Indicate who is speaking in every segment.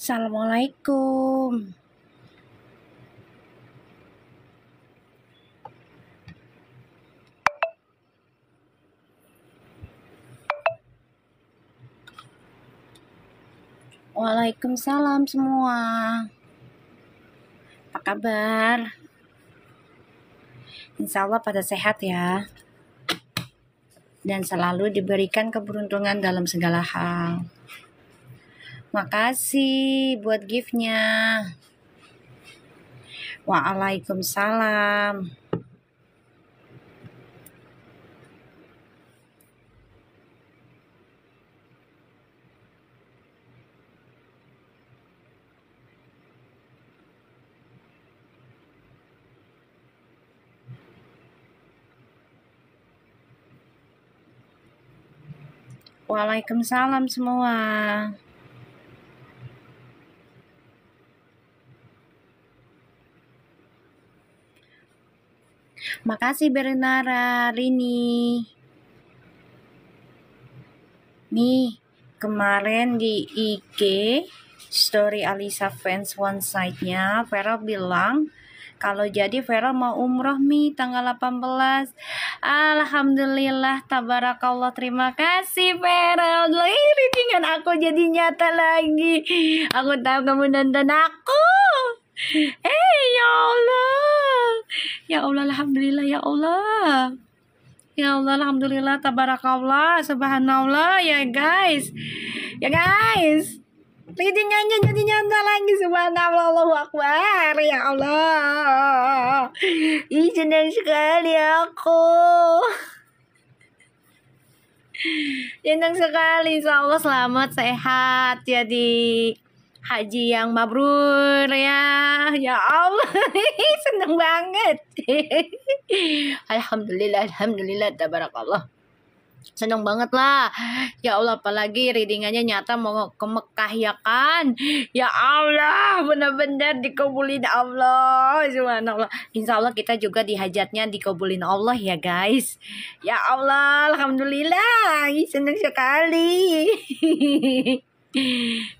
Speaker 1: Assalamualaikum. Waalaikumsalam semua. Apa kabar? Insya Allah pada sehat ya. Dan selalu diberikan keberuntungan dalam segala hal. Makasih buat gift-nya. Waalaikumsalam. Waalaikumsalam semua. Makasih Bernara, Rini. Nih, kemarin di IG story Alisa Fans One Side-nya, Vera bilang kalau jadi Vera mau umroh tanggal 18. Alhamdulillah, tabarakallah, terima kasih Vera. Readingan aku jadi nyata lagi. Aku tahu kamu nonton aku. Ya Allah. Ya Allah, alhamdulillah ya Allah. Ya Allah, alhamdulillah, tabarakallah, subhanallah ya guys. Ya guys. Readingannya jadi nyata lagi, subhanallah, Allahu Akbar, ya Allah. Ih, senang sekali aku. Senang sekali, insya Allah selamat, sehat, jadi haji yang mabrur ya. Ya Allah, senang banget. Alhamdulillah, alhamdulillah, tabarakallah. Senang banget lah. Ya Allah, apalagi readingannya nyata mau ke Mekah ya kan. Ya Allah, benar-benar dikabulin Allah, subhanallah. Insya Allah kita juga di hajatnya dikabulin Allah ya guys. Ya Allah, alhamdulillah, senang sekali.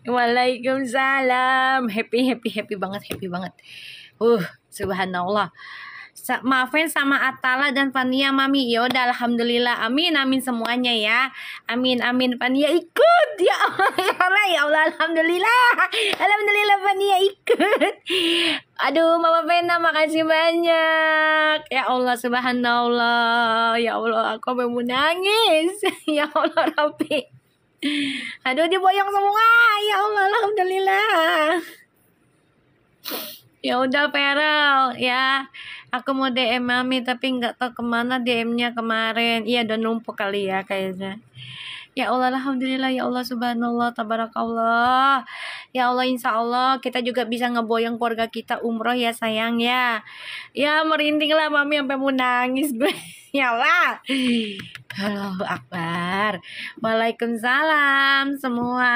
Speaker 1: Waalaikumsalam. Happy banget. Subhanallah. Maafin sama Atala dan Fania Mami. Ya udah, alhamdulillah. Amin semuanya ya. Amin Fania ikut. Ya Allah, ya Allah, alhamdulillah. Alhamdulillah Fania ikut. Aduh, Mama Pena, makasih banyak. Ya Allah, subhanallah. Ya Allah, aku mau nangis. Ya Allah, Rabbi. Aduh, diboyong semua. Ya Allah, alhamdulillah. Ya udah, Feral ya. Aku mau DM Mami tapi nggak tahu kemana DM-nya kemarin. Iya, udah numpuk kali ya kayaknya. Ya Allah, alhamdulillah, ya Allah, subhanallah, tabarakallah. Ya Allah, insya Allah kita juga bisa ngeboyong keluarga kita umroh ya sayang ya. Ya merinding lah Mami sampai mau nangis gue. Ya Allah. Allahu Akbar. Waalaikumsalam semua.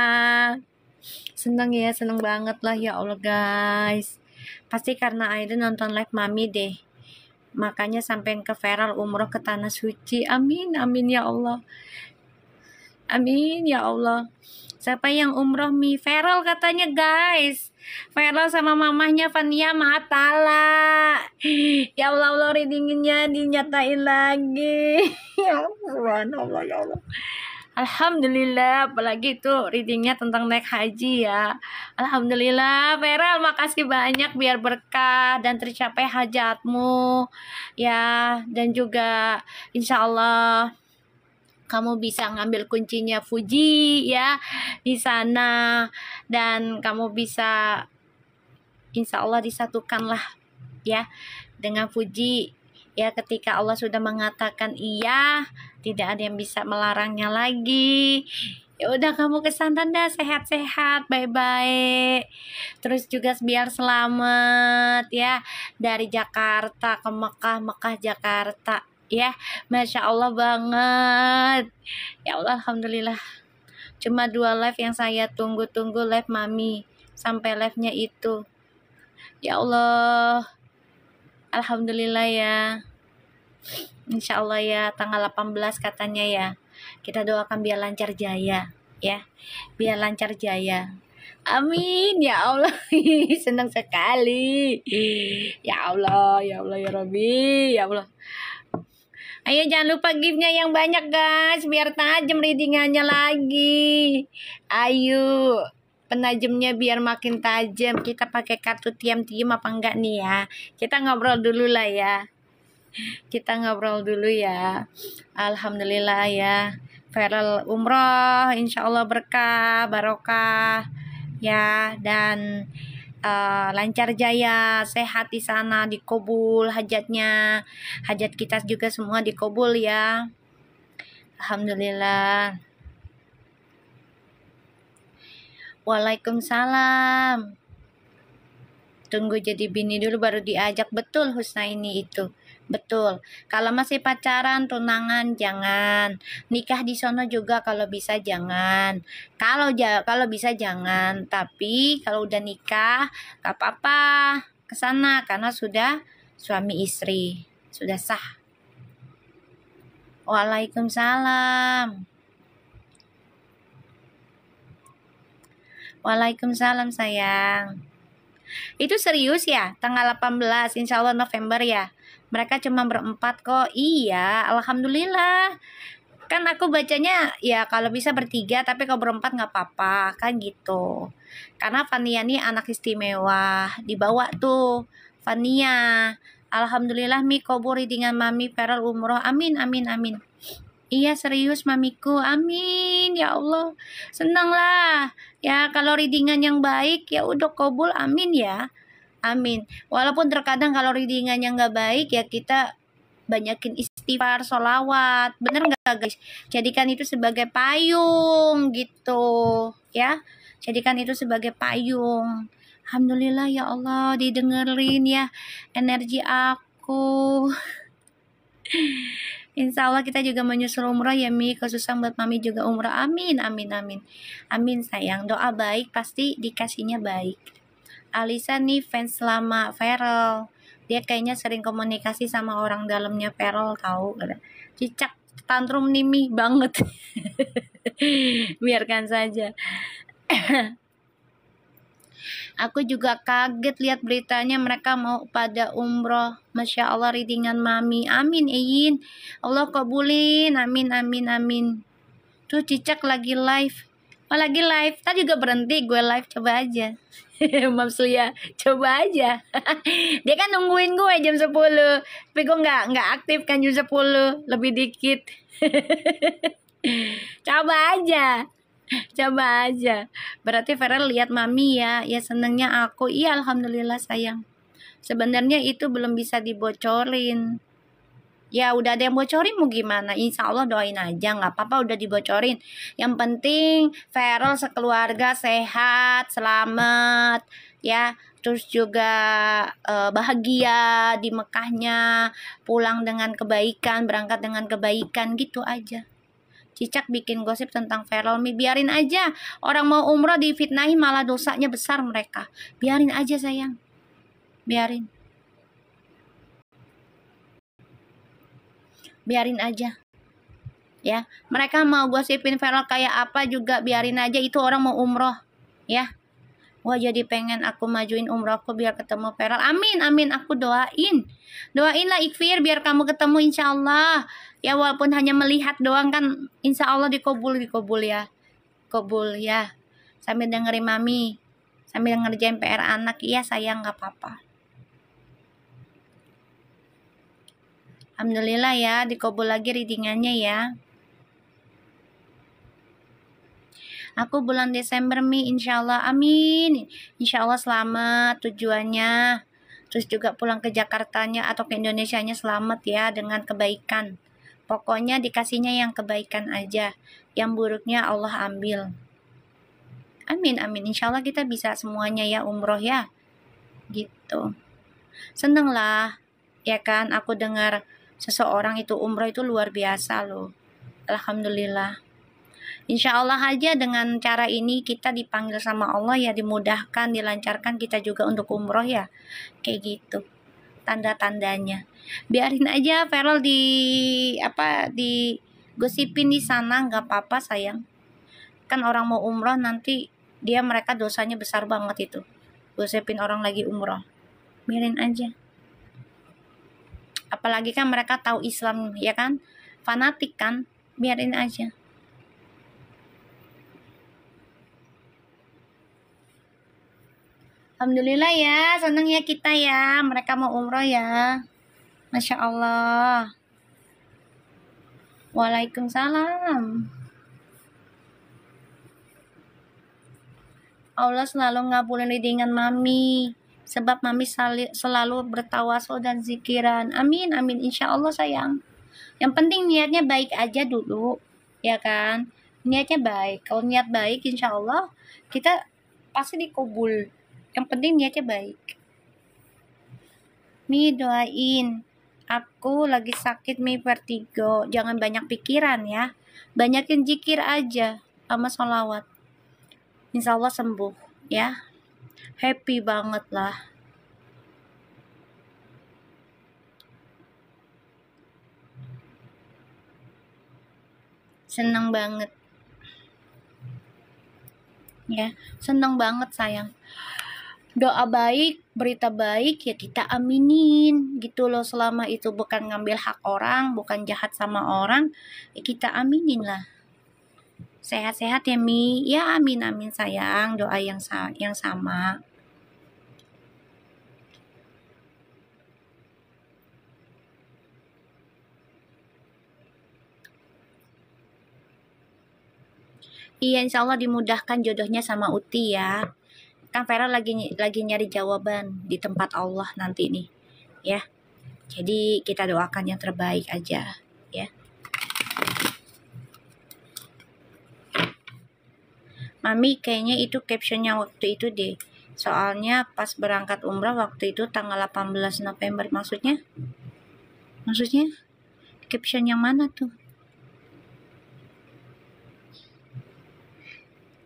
Speaker 1: Senang ya, senang banget lah ya Allah guys. Pasti karena Aida nonton live Mami deh. Makanya sampein ke Feral umroh ke Tanah Suci. Amin ya Allah. Amin ya Allah. Siapa yang umroh Feral katanya guys. Feral sama mamahnya Fania Atala. Ya Allah, readingnya dinyatain lagi. Ya Allah, ya Allah. Alhamdulillah, apalagi itu readingnya tentang naik haji ya. Alhamdulillah, Feral, makasih banyak biar berkah dan tercapai hajatmu ya. Dan juga insya Allah kamu bisa ngambil kuncinya Fuji ya di sana, dan kamu bisa insya Allah disatukanlah ya dengan Fuji. Ya, ketika Allah sudah mengatakan iya, tidak ada yang bisa melarangnya lagi. Ya udah, kamu kesana dah, sehat-sehat, bye-bye. Terus juga biar selamat ya dari Jakarta ke Mekah, Mekah Jakarta ya. Masya Allah banget. Ya Allah, alhamdulillah. Cuma 2 live yang saya tunggu-tunggu, live Mami sampai live-nya itu. Ya Allah, alhamdulillah ya. Insya Allah ya, tanggal 18 katanya ya. Kita doakan biar lancar jaya ya. Biar lancar jaya. Amin ya Allah. Senang sekali. Ya Allah, ya Allah, ya Rabbi, ya Allah. Ayo jangan lupa giftnya yang banyak guys, biar tajam readingannya lagi. Ayo, penajamnya biar makin tajam. Kita pakai kartu tiam-tiam apa enggak nih ya? Kita ngobrol dulu lah ya. Kita ngobrol dulu ya. Alhamdulillah ya. Feral umroh, insya Allah berkah, barokah ya, dan lancar jaya, sehat di sana, dikabul hajatnya, hajat kita juga semua dikabul ya. Alhamdulillah. Waalaikumsalam. Tunggu jadi bini dulu baru diajak. Betul Husna ini itu. Betul. Kalau masih pacaran, tunangan jangan. Nikah di sono juga kalau bisa jangan. Kalau bisa jangan. Tapi kalau udah nikah, gak apa-apa ke sana karena sudah suami istri. Sudah sah. Waalaikumsalam. Waalaikumsalam sayang. Itu serius ya? Tanggal 18 insya Allah November ya? Mereka cuma berempat kok. Iya, alhamdulillah. Kan aku bacanya ya kalau bisa bertiga, tapi kalau berempat nggak apa-apa kan gitu. Karena Fania nih anak istimewa, dibawa tuh Fania. Alhamdulillah mi kabur dengan mami Feral umroh. Amin amin amin. Iya serius mamiku, amin ya Allah. Senang lah ya kalau readingan yang baik ya udah kabul, amin ya. Amin. Walaupun terkadang kalau readingan yang nggak baik ya kita banyakin istighfar, sholawat. Bener nggak guys? Jadikan itu sebagai payung gitu ya. Jadikan itu sebagai payung. Alhamdulillah ya Allah didengerin ya energi aku. Insya Allah kita juga menyusul umrah ya Mi. Khususnya buat mami juga umrah. Amin amin amin. Amin sayang. Doa baik pasti dikasihnya baik. Alisa nih fans lama Feral. Dia kayaknya sering komunikasi sama orang dalamnya Feral tahu. Cicak tantrum nih Mi banget. Biarkan saja. Aku juga kaget lihat beritanya mereka mau pada umroh. Masya Allah readingan mami. Amin Ein. Allah kabulin. Amin amin amin. Tuh Cicak lagi live. Oh lagi live. Tadi juga berhenti gue live. Coba aja. Maaf ya, coba aja. Dia kan nungguin gue jam 10. Tapi gue nggak aktif kan jam 10. Lebih dikit. Coba aja. Coba aja. Berarti Feral lihat mami ya. Ya senengnya aku. Iya alhamdulillah sayang. Sebenarnya itu belum bisa dibocorin. Ya udah ada yang bocorin mau gimana. Insya Allah doain aja. Gak apa-apa udah dibocorin. Yang penting Feral sekeluarga sehat, selamat. Ya terus juga bahagia di Mekahnya. Pulang dengan kebaikan, berangkat dengan kebaikan gitu aja. Cicak bikin gosip tentang Feral Mi. Biarin aja. Orang mau umroh difitnahi malah dosanya besar mereka. Biarin aja sayang. Biarin. Biarin aja. Ya, mereka mau gosipin Feral kayak apa juga biarin aja. Itu orang mau umroh. Ya. Wah jadi pengen aku majuin umrohku biar ketemu Feral. Amin, amin. Aku doain. Doainlah Ikhfir biar kamu ketemu insya Allah. Ya walaupun hanya melihat doang kan insya Allah dikabul ya. Kabul ya. Sambil dengerin mami. Sambil ngerjain PR anak. Iya sayang gak apa-apa. Alhamdulillah ya dikabul lagi readingannya ya. Aku bulan Desember Mi insya Allah amin. Insya Allah selamat tujuannya. Terus juga pulang ke Jakartanya atau ke Indonesianya selamat ya dengan kebaikan. Pokoknya dikasihnya yang kebaikan aja. Yang buruknya Allah ambil. Amin amin. Insya Allah kita bisa semuanya ya umroh ya. Gitu. Seneng lah. Ya kan aku dengar seseorang itu umroh itu luar biasa loh. Alhamdulillah. Insya Allah aja dengan cara ini kita dipanggil sama Allah ya dimudahkan, dilancarkan kita juga untuk umroh ya. Kayak gitu. Tanda-tandanya. Biarin aja Feral di gosipin di sana nggak apa-apa sayang. Kan orang mau umroh nanti Mereka dosanya besar banget itu. Gosipin orang lagi umroh. Biarin aja. Apalagi kan mereka tahu Islam, ya kan? Fanatik kan? Biarin aja. Alhamdulillah ya, seneng ya kita ya. Mereka mau umroh ya. Masya Allah. Waalaikumsalam. Allah selalu ngabulin dengan mami. Sebab mami selalu bertawasul dan zikiran. Amin, amin. Insya Allah sayang. Yang penting niatnya baik aja dulu. Ya kan? Niatnya baik. Kalau niat baik insya Allah kita pasti dikabul. Yang penting niatnya baik. Mi doain. Aku lagi sakit Mi vertigo. Jangan banyak pikiran ya. Banyakin zikir aja sama sholawat. Insya Allah sembuh ya. Happy banget lah. Senang banget. Ya, senang banget sayang. Doa baik, berita baik ya kita aminin gitu loh. Selama itu bukan ngambil hak orang, bukan jahat sama orang, ya kita aminin lah. Sehat-sehat ya Mi. Ya amin amin sayang. Doa yang sama. Iya insya Allah dimudahkan jodohnya sama Uti ya. Kan Vera lagi nyari jawaban di tempat Allah nanti nih ya. Jadi kita doakan yang terbaik aja ya. Mami kayaknya itu captionnya waktu itu deh. Soalnya pas berangkat umrah waktu itu tanggal 18 November. Maksudnya caption yang mana tuh?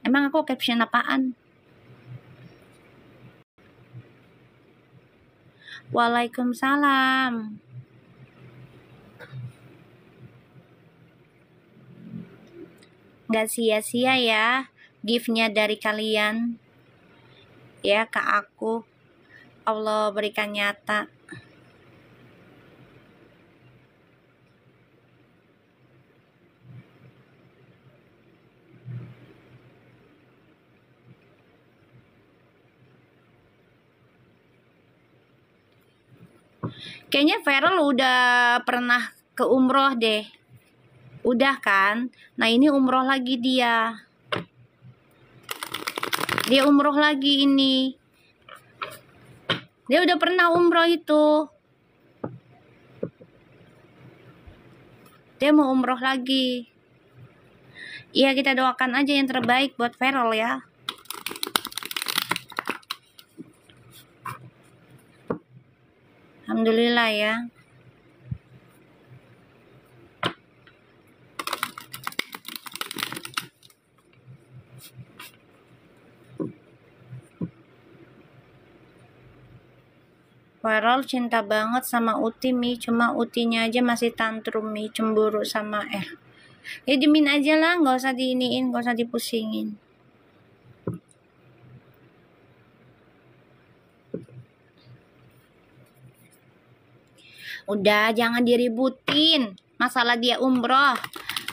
Speaker 1: Emang aku caption apaan? Waalaikumsalam. Gak sia-sia ya gift-nya dari kalian ya ke aku. Allah berikan nyata. Kayaknya Feral udah pernah ke umroh deh. Udah kan? Nah ini umroh lagi dia. Dia umroh lagi ini. Dia udah pernah umroh itu. Dia mau umroh lagi. Iya kita doakan aja yang terbaik buat Feral ya. Alhamdulillah ya. Feral cinta banget sama Uti Mi, cuma Utinya aja masih tantrum Mi, cemburu sama Ya dimin aja lah, nggak usah diiniin, nggak usah dipusingin. Udah jangan diributin masalah dia umroh.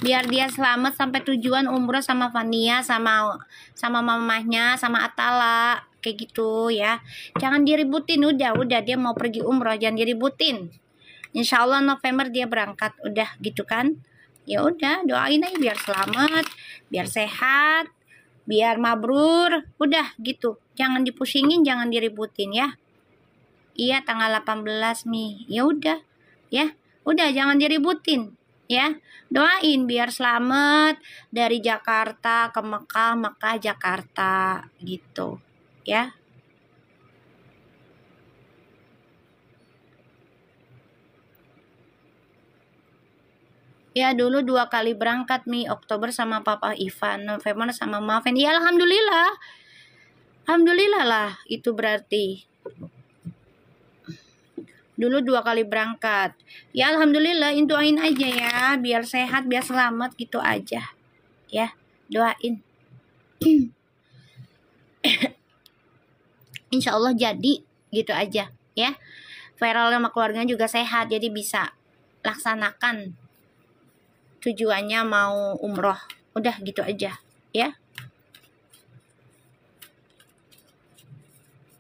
Speaker 1: Biar dia selamat sampai tujuan umroh sama Fania, sama mamahnya, sama Atala. Kayak gitu ya. Jangan diributin, udah dia mau pergi umroh, jangan diributin. Insya Allah November dia berangkat, udah gitu kan. Ya udah doain aja biar selamat, biar sehat, biar mabrur, udah gitu. Jangan dipusingin, jangan diributin ya. Iya tanggal 18 Mi. Ya udah jangan diributin ya. Doain biar selamat dari Jakarta ke Mekah, Mekah Jakarta gitu ya. Ya dulu 2 kali berangkat Mi, Oktober sama Papa Ivan, November sama Maven. Ya alhamdulillah lah itu berarti. Dulu 2 kali berangkat. Ya alhamdulillah, doain aja ya, biar sehat, biar selamat gitu aja. Ya, doain.
Speaker 2: insya Allah jadi, gitu aja ya. Viral sama keluarganya juga sehat, jadi bisa laksanakan tujuannya mau umroh. Udah gitu aja ya.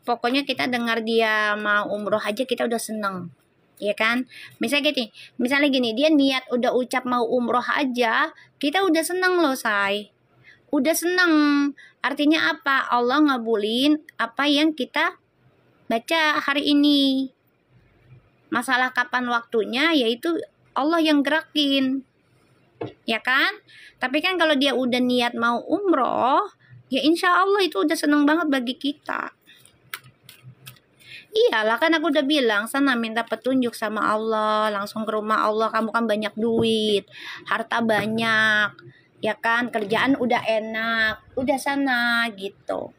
Speaker 2: Pokoknya kita dengar dia mau umroh aja kita udah seneng, ya kan? Misalnya gini, dia niat udah ucap mau umroh aja, kita udah seneng loh, say. Udah seneng. Artinya apa? Allah ngabulin apa yang kita baca hari ini. Masalah kapan waktunya, yaitu Allah yang gerakin, ya kan? Tapi kan kalau dia udah niat mau umroh, ya insya Allah itu udah seneng banget bagi kita. Iyalah, kan aku udah bilang, sana minta petunjuk sama Allah, langsung ke rumah Allah. Kamu kan banyak duit, harta banyak, ya kan, kerjaan udah enak, udah sana gitu.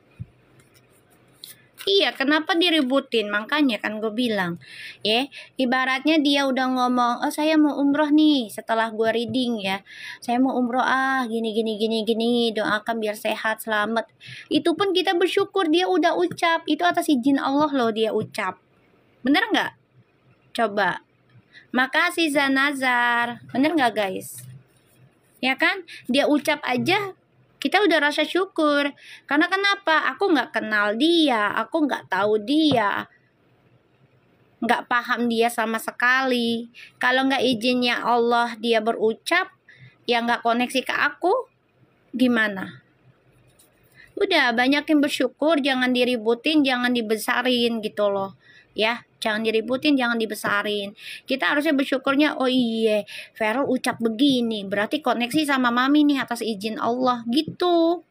Speaker 2: Iya, kenapa diributin? Makanya kan gue bilang, ya, ibaratnya dia udah ngomong, oh saya mau umroh nih, setelah gue reading ya, saya mau umroh gini, doakan biar sehat, selamat. Itu pun kita bersyukur dia udah ucap, itu atas izin Allah loh dia ucap. Bener nggak? Coba. Makasih Zanazar, bener nggak guys? Ya kan, dia ucap aja kita udah rasa syukur. Karena kenapa? Aku nggak kenal dia, aku nggak tahu dia, nggak paham dia sama sekali. Kalau nggak izinnya Allah dia berucap, ya nggak koneksi ke aku, gimana? Udah, banyakin bersyukur, jangan diributin, jangan dibesarin gitu loh. Ya, jangan diributin, jangan dibesarin. Kita harusnya bersyukurnya, oh iya, Feral ucap begini, berarti koneksi sama mami nih atas izin Allah, gitu.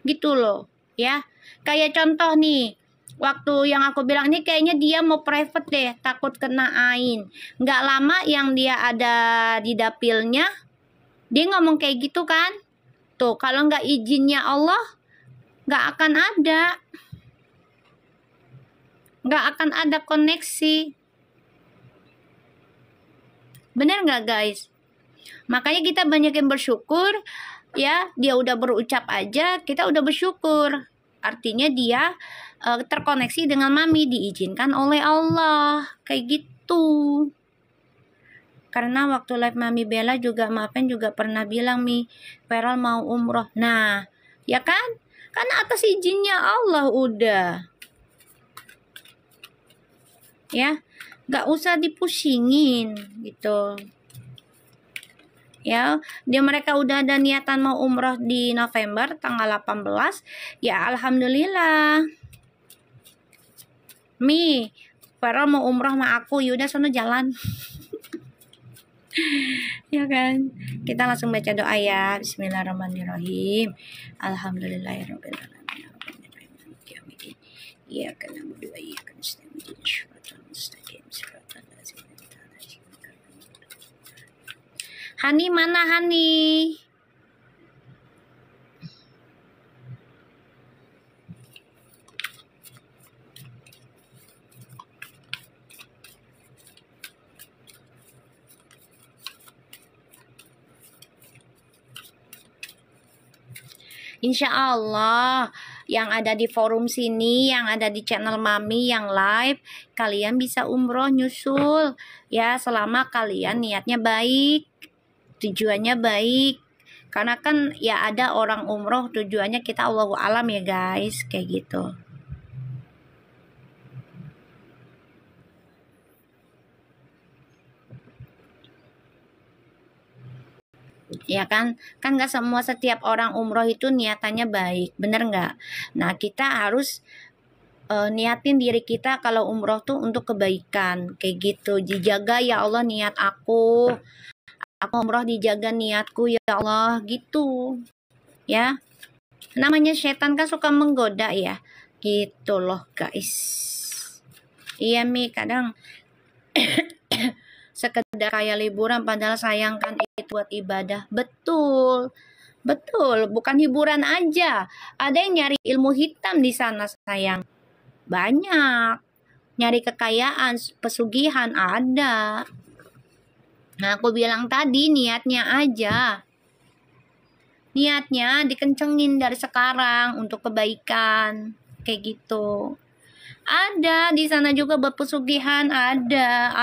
Speaker 2: Gitu loh, ya. Kayak contoh nih, waktu yang aku bilang ini kayaknya dia mau private deh, takut kena ain. Nggak lama yang dia ada di dapilnya, dia ngomong kayak gitu kan. Tuh, kalau nggak izinnya Allah, nggak akan ada. Nggak akan ada koneksi. Bener nggak guys? Makanya kita banyakin bersyukur, ya. Dia udah berucap aja, kita udah bersyukur. Artinya dia terkoneksi dengan mami, diizinkan oleh Allah. Kayak gitu. Karena waktu live Mami Bella juga, maafin juga pernah bilang, Mi, Feral mau umroh. Nah, ya kan? Karena atas izinnya Allah udah. Ya, nggak usah dipusingin gitu. Ya, mereka udah ada niatan mau umroh di November tanggal 18. Ya, alhamdulillah. Mi, Feral mau umroh sama aku, yaudah sono jalan. Ya kan, kita langsung baca doa ya. Bismillahirrahmanirrahim. Alhamdulillahirabbil alamin. Iyyaka na'budu wa iyyaka nasta'in. Shiratal mustaqim. Shiratal ladzina an'amta 'alaihim. Hani mana Hani? Insya Allah yang ada di forum sini, yang ada di channel Mami yang live, kalian bisa umroh nyusul ya, selama kalian niatnya baik, tujuannya baik. Karena kan ya ada orang umroh tujuannya kita Allahu alam ya guys, kayak gitu. Ya kan nggak semua setiap orang umroh itu niatannya baik, bener nggak? Nah, kita harus niatin diri kita kalau umroh tuh untuk kebaikan, kayak gitu. Dijaga ya Allah niat aku umroh, dijaga niatku ya Allah, gitu ya. Namanya setan kan suka menggoda ya, gitu loh guys. Iya Mi, kadang sekedar kayak liburan, padahal sayang kan itu buat ibadah. Betul, bukan hiburan aja, ada yang nyari ilmu hitam di sana sayang, banyak nyari kekayaan, pesugihan ada. Nah, aku bilang tadi niatnya aja, niatnya dikencengin dari sekarang untuk kebaikan kayak gitu. Ada di sana juga berpesugihan, ada.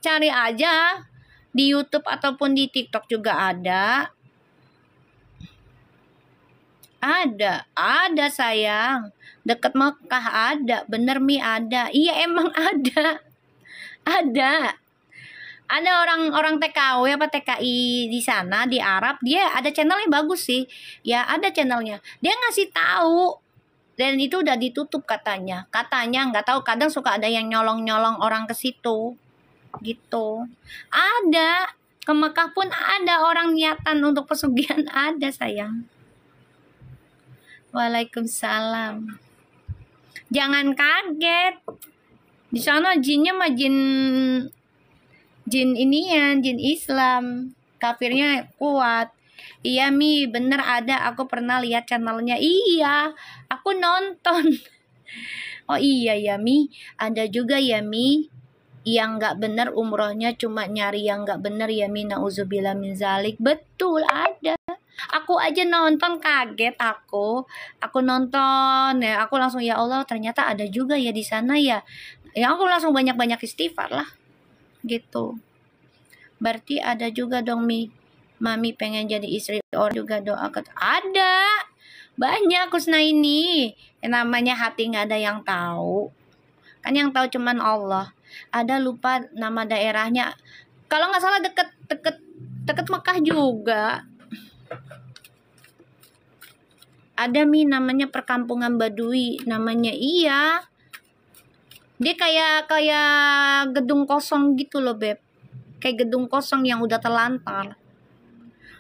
Speaker 2: Cari aja di YouTube ataupun di TikTok juga ada. Ada sayang. Deket Mekah ada, bener Mi ada. Iya emang ada. Ada. Ada orang TKW apa TKI di sana di Arab, dia ada channelnya bagus sih. Ya, ada channelnya. Dia ngasih tahu dan itu udah ditutup katanya. Katanya nggak tahu, kadang suka ada yang nyolong-nyolong orang ke situ. Gitu. Ada. Ke Mekah pun ada orang niatan untuk pesugihan ada sayang. Waalaikumsalam. Jangan kaget. Di sana jinnya mah jin inian, jin Islam. Kafirnya kuat. Iya Mi, bener ada. Aku pernah lihat channelnya. Iya, aku nonton. Oh iya ya Mi, ada juga ya Mi yang nggak bener umrohnya, cuma nyari yang nggak bener ya Mi. Nauzubillah min zalik. Betul ada. Aku aja nonton kaget aku nonton ya, aku langsung ya Allah ternyata ada juga ya di sana ya. Ya aku langsung banyak-banyak istighfar lah gitu. Berarti ada juga dong Mi. Mami pengen jadi istri orang juga doa ada banyak Kusna ini. Yang namanya hati nggak ada yang tahu. Kan yang tahu cuman Allah. Ada lupa nama daerahnya. Kalau nggak salah deket Mekah juga. Ada Mi namanya perkampungan Badui namanya. Iya. Dia kayak gedung kosong gitu loh, Beb. Kayak gedung kosong yang udah terlantar.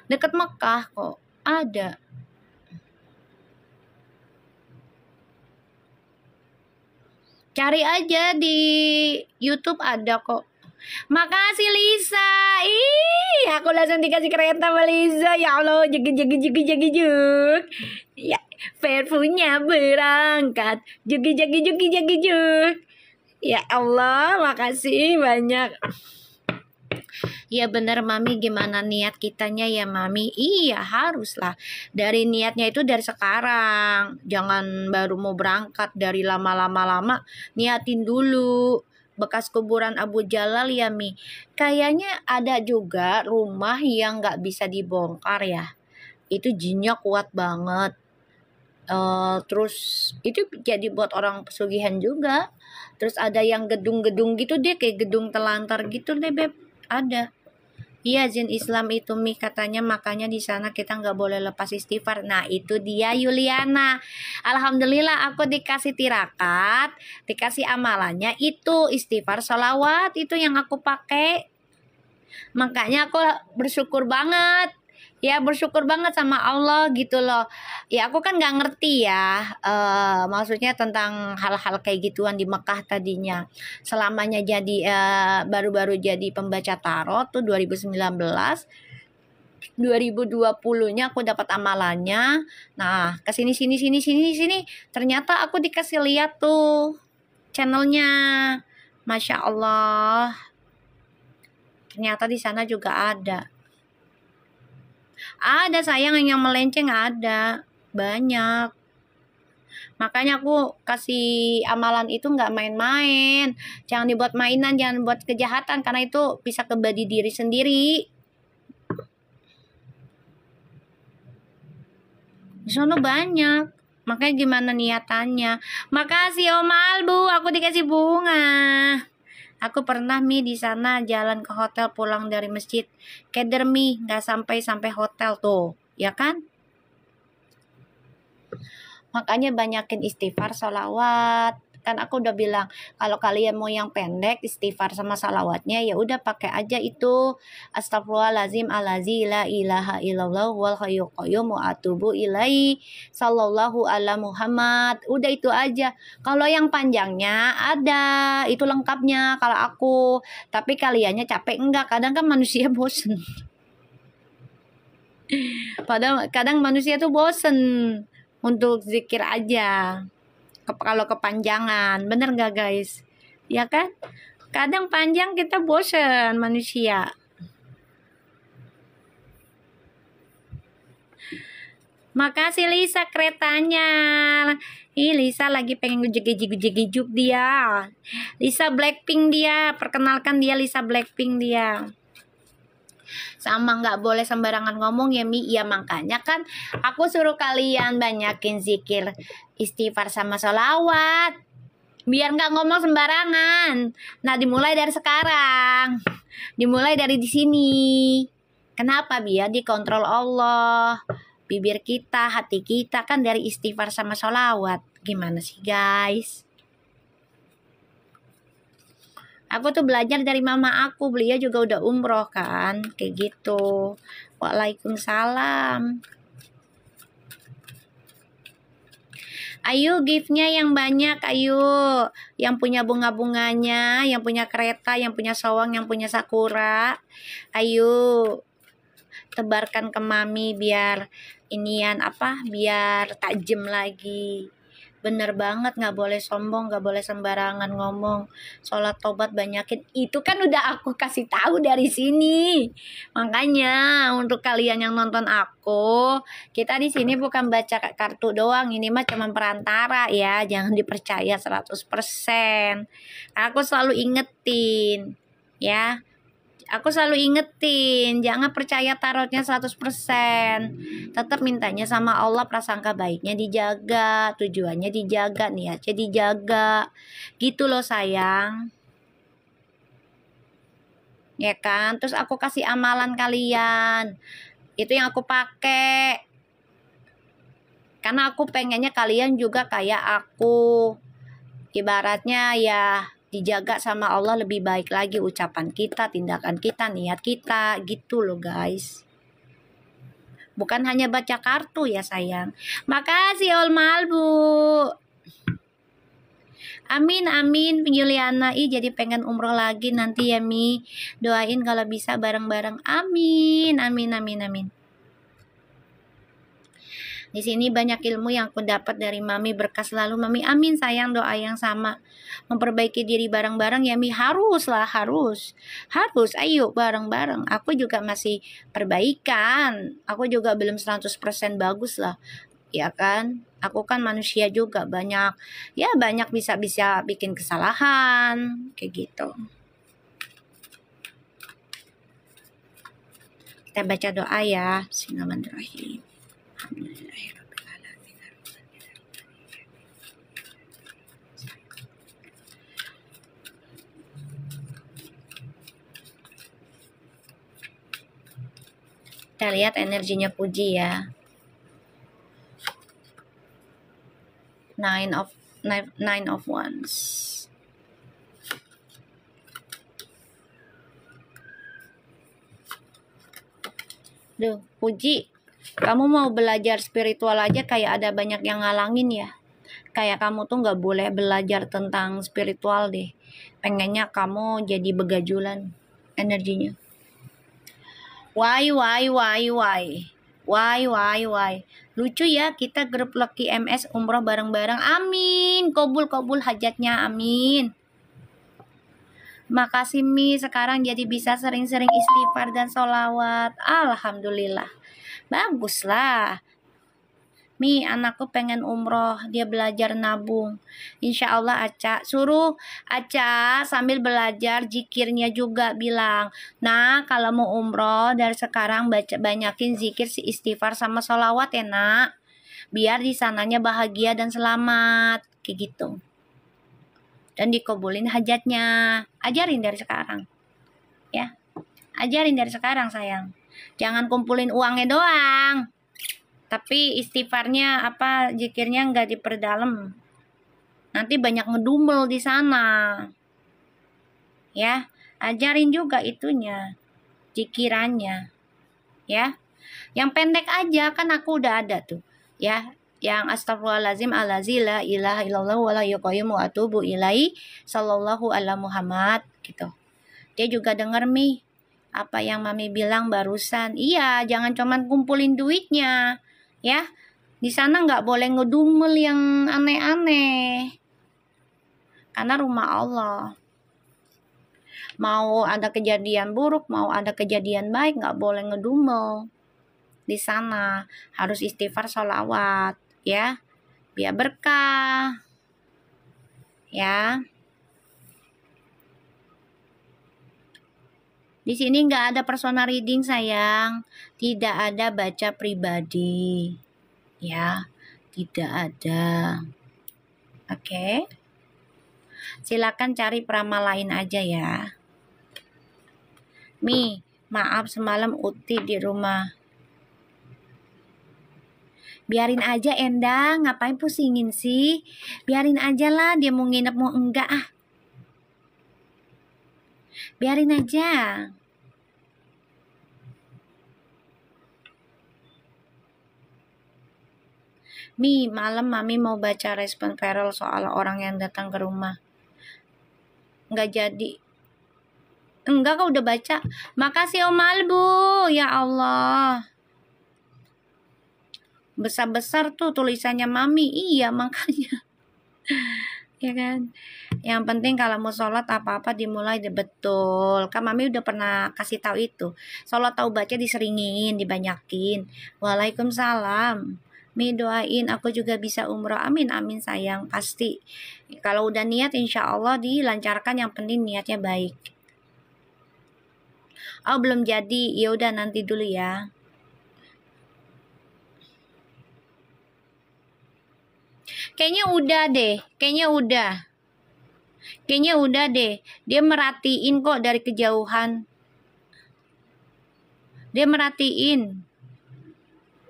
Speaker 2: Deket Mekah kok. Ada. Cari aja di YouTube ada kok. Makasih Lisa. Ih, aku langsung dikasih kereta sama Lisa. Ya Allah, jug. Ya, Verfunya berangkat. Jug. Ya Allah, makasih banyak. Ya bener Mami, gimana niat kitanya ya Mami? Iya haruslah. Dari niatnya itu dari sekarang. Jangan baru mau berangkat dari lama-lama. Niatin dulu. Bekas kuburan Abu Jalal ya Mi. Kayaknya ada juga rumah yang gak bisa dibongkar ya. Itu jinnya kuat banget. Terus itu jadi buat orang pesugihan juga. Terus ada yang gedung-gedung gitu deh, kayak gedung telantar gitu deh Beb. Ada. Iya jin Islam itu Mi katanya, makanya di sana kita nggak boleh lepas istighfar. Nah itu dia Yuliana. Alhamdulillah aku dikasih tirakat, dikasih amalannya itu istighfar sholawat itu yang aku pakai. Makanya aku bersyukur banget. Ya bersyukur banget sama Allah gitu loh. Ya aku kan nggak ngerti ya, maksudnya tentang hal-hal kayak gituan di Mekah tadinya. Selamanya jadi baru-baru jadi pembaca tarot tuh 2019. 2020-nya aku dapat amalannya. Nah, kesini sini ternyata aku dikasih lihat tuh channelnya. Masya Allah. Ternyata di sana juga ada. Ada sayang yang melenceng ada. Banyak. Makanya aku kasih amalan itu nggak main-main. Jangan dibuat mainan, jangan buat kejahatan. Karena itu bisa ke body diri sendiri. Di sana banyak. Makanya gimana niatannya. Makasih Om Albu, aku dikasih bunga. Aku pernah Mi di sana jalan ke hotel pulang dari masjid. Keder Mi, nggak sampai hotel tuh, ya kan? Makanya banyakin istighfar, sholawat. Kan aku udah bilang kalau kalian mau yang pendek istighfar sama salawatnya ya udah pakai aja itu astagfirullahalazim alazi la ilaha illallah wal hayyul qayyum wa atubu ilaihi sallallahu ala Muhammad. Udah itu aja. Kalau yang panjangnya ada itu lengkapnya kalau aku. Tapi kaliannya capek enggak? Kadang kan manusia bosen. Padahal kadang manusia tuh bosen untuk zikir aja. Kalau kepanjangan, bener nggak guys? Ya kan? Kadang panjang kita bosen manusia. Makasih Lisa keretanya. Ih, Lisa lagi pengen ngejegejuk dia. Lisa Blackpink dia. Perkenalkan dia Lisa Blackpink dia. Sama nggak boleh sembarangan ngomong ya Mi. Ya makanya kan aku suruh kalian banyakin zikir, istighfar sama sholawat. Biar nggak ngomong sembarangan. Nah dimulai dari sekarang. Dimulai dari di sini. Kenapa? Biar dikontrol Allah. Bibir kita, hati kita kan dari istighfar sama sholawat. Gimana sih guys? Aku tuh belajar dari mama aku. Beliau juga udah umroh kan. Kayak gitu. Waalaikumsalam. Ayo gift-nya yang banyak, ayo. Yang punya bunga-bunganya, yang punya kereta, yang punya sawang, yang punya sakura. Ayo. Tebarkan ke mami biar inian apa? Biar tajam lagi. Bener banget, nggak boleh sombong, nggak boleh sembarangan ngomong. Sholat tobat banyakin. Itu kan udah aku kasih tahu dari sini. Makanya untuk kalian yang nonton aku, kita di sini bukan baca kartu doang. Ini mah cuma perantara ya. Jangan dipercaya 100%. Aku selalu ingetin ya. Aku selalu ingetin, jangan percaya tarotnya 100%. Tetap mintanya sama Allah, prasangka baiknya dijaga, tujuannya dijaga, niatnya dijaga. Gitu loh sayang. Ya kan? Terus aku kasih amalan kalian. Itu yang aku pakai. Karena aku pengennya kalian juga kayak aku. Ibaratnya ya dijaga sama Allah lebih baik lagi ucapan kita, tindakan kita, niat kita, gitu loh guys. Bukan hanya baca kartu ya sayang. Makasih Ol Malbu. Amin amin Juliana, jadi pengen umroh lagi nanti ya Mi. Doain kalau bisa bareng-bareng. Amin amin amin amin. Di sini banyak ilmu yang aku dapat dari Mami, berkah selalu Mami. Amin sayang, doa yang sama. Memperbaiki diri bareng-bareng ya Mi. Harus. Ayo bareng-bareng. Aku juga masih perbaikan. Aku juga belum 100% bagus lah. Ya kan? Aku kan manusia juga, banyak bisa bikin kesalahan kayak gitu. Kita baca doa ya. Bismillahirrahmanirrahim. Alhamdulillahirrahmanirrahim. Kita lihat energinya Puji ya. Nine of Wands. Duh, Puji, kamu mau belajar spiritual aja kayak ada banyak yang ngalangin ya. Kayak kamu tuh nggak boleh belajar tentang spiritual deh. Pengennya kamu jadi begajulan energinya. Why? Lucu ya, kita grup Lucky MS umroh bareng-bareng. Amin. Kobul hajatnya, amin. Makasih Mi, sekarang jadi bisa sering-sering istighfar dan sholawat. Alhamdulillah. Baguslah. Mi, anakku pengen umroh, dia belajar nabung. Insya Allah Aca, suruh Aca sambil belajar zikirnya juga bilang. Nah, kalau mau umroh dari sekarang banyakin zikir, si istighfar sama sholawat ya nak. Biar di sananya bahagia dan selamat, kayak gitu. Dan dikabulin hajatnya. Ajarin dari sekarang. Ya. Ajarin dari sekarang sayang. Jangan kumpulin uangnya doang. Tapi istighfarnya zikirnya nggak diperdalam. Nanti banyak ngedumel di sana. Ya, ajarin juga itunya, zikirannya. Ya. Yang pendek aja kan aku udah ada tuh. Ya, yang astagfirullahalazim allazi la ilaha illallah wa la yuqayyim wa atubu ilaihi sallallahu ala Muhammad gitu. Dia juga denger Mi apa yang Mami bilang barusan. Iya, jangan cuman kumpulin duitnya. Ya, di sana nggak boleh ngedumel yang aneh-aneh. Karena rumah Allah. Mau ada kejadian buruk, mau ada kejadian baik, nggak boleh ngedumel. di sana, harus istighfar, sholawat, ya, biar berkah, ya. Di sini nggak ada personal reading sayang, tidak ada baca pribadi, ya, tidak ada. Oke, silakan cari peramal lain aja ya. Mi, maaf semalam Uti di rumah. Biarin aja Endang, ngapain pusingin sih? Biarin aja lah, dia mau nginep mau enggak ah. Biarin aja. Mi, malam Mami mau baca respon Feral soal orang yang datang ke rumah. Nggak jadi. Enggak, kau udah baca. Makasih Om Albu, ya Allah. Besar-besar tuh tulisannya Mami, iya makanya. Ya kan? Yang penting kalau mau sholat apa-apa dimulai deh, betul. Kan Mami udah pernah kasih tahu itu. Sholat tahu baca diseringin, dibanyakin. Waalaikumsalam. Mi doain aku juga bisa umroh. Amin amin sayang, pasti. Kalau udah niat insya Allah dilancarkan, yang penting niatnya baik. Oh belum jadi, ya udah nanti dulu ya. Kayaknya udah deh, kayaknya udah deh. Dia merhatiin kok dari kejauhan. Dia merhatiin.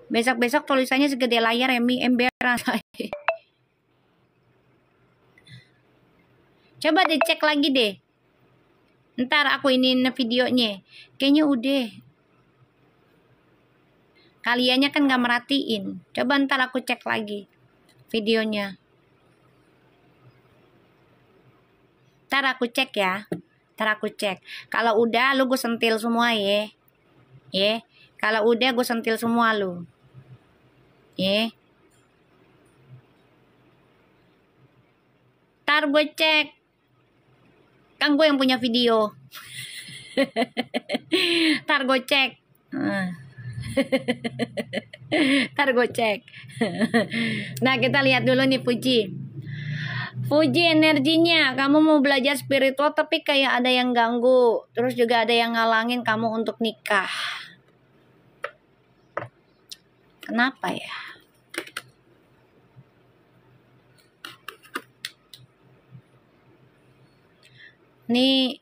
Speaker 2: Besok-besok tulisannya segede layar ya Mi, emberan. Coba dicek lagi deh. Ntar aku iniin videonya. Kayaknya udah. Kaliannya kan gak merhatiin. Coba ntar aku cek lagi videonya. Ntar aku cek ya. Ntar aku cek. Kalau udah lu gue sentil semua ya. Ya. Kalau udah gue sentil semua lu. Ya. Ntar gue cek. Kan gue yang punya video. Ntar gue cek. Ntar gue cek. Nah kita lihat dulu nih Puji. Puji energinya. Kamu mau belajar spiritual tapi kayak ada yang ganggu. Terus juga ada yang ngalangin kamu untuk nikah. Kenapa ya? Nih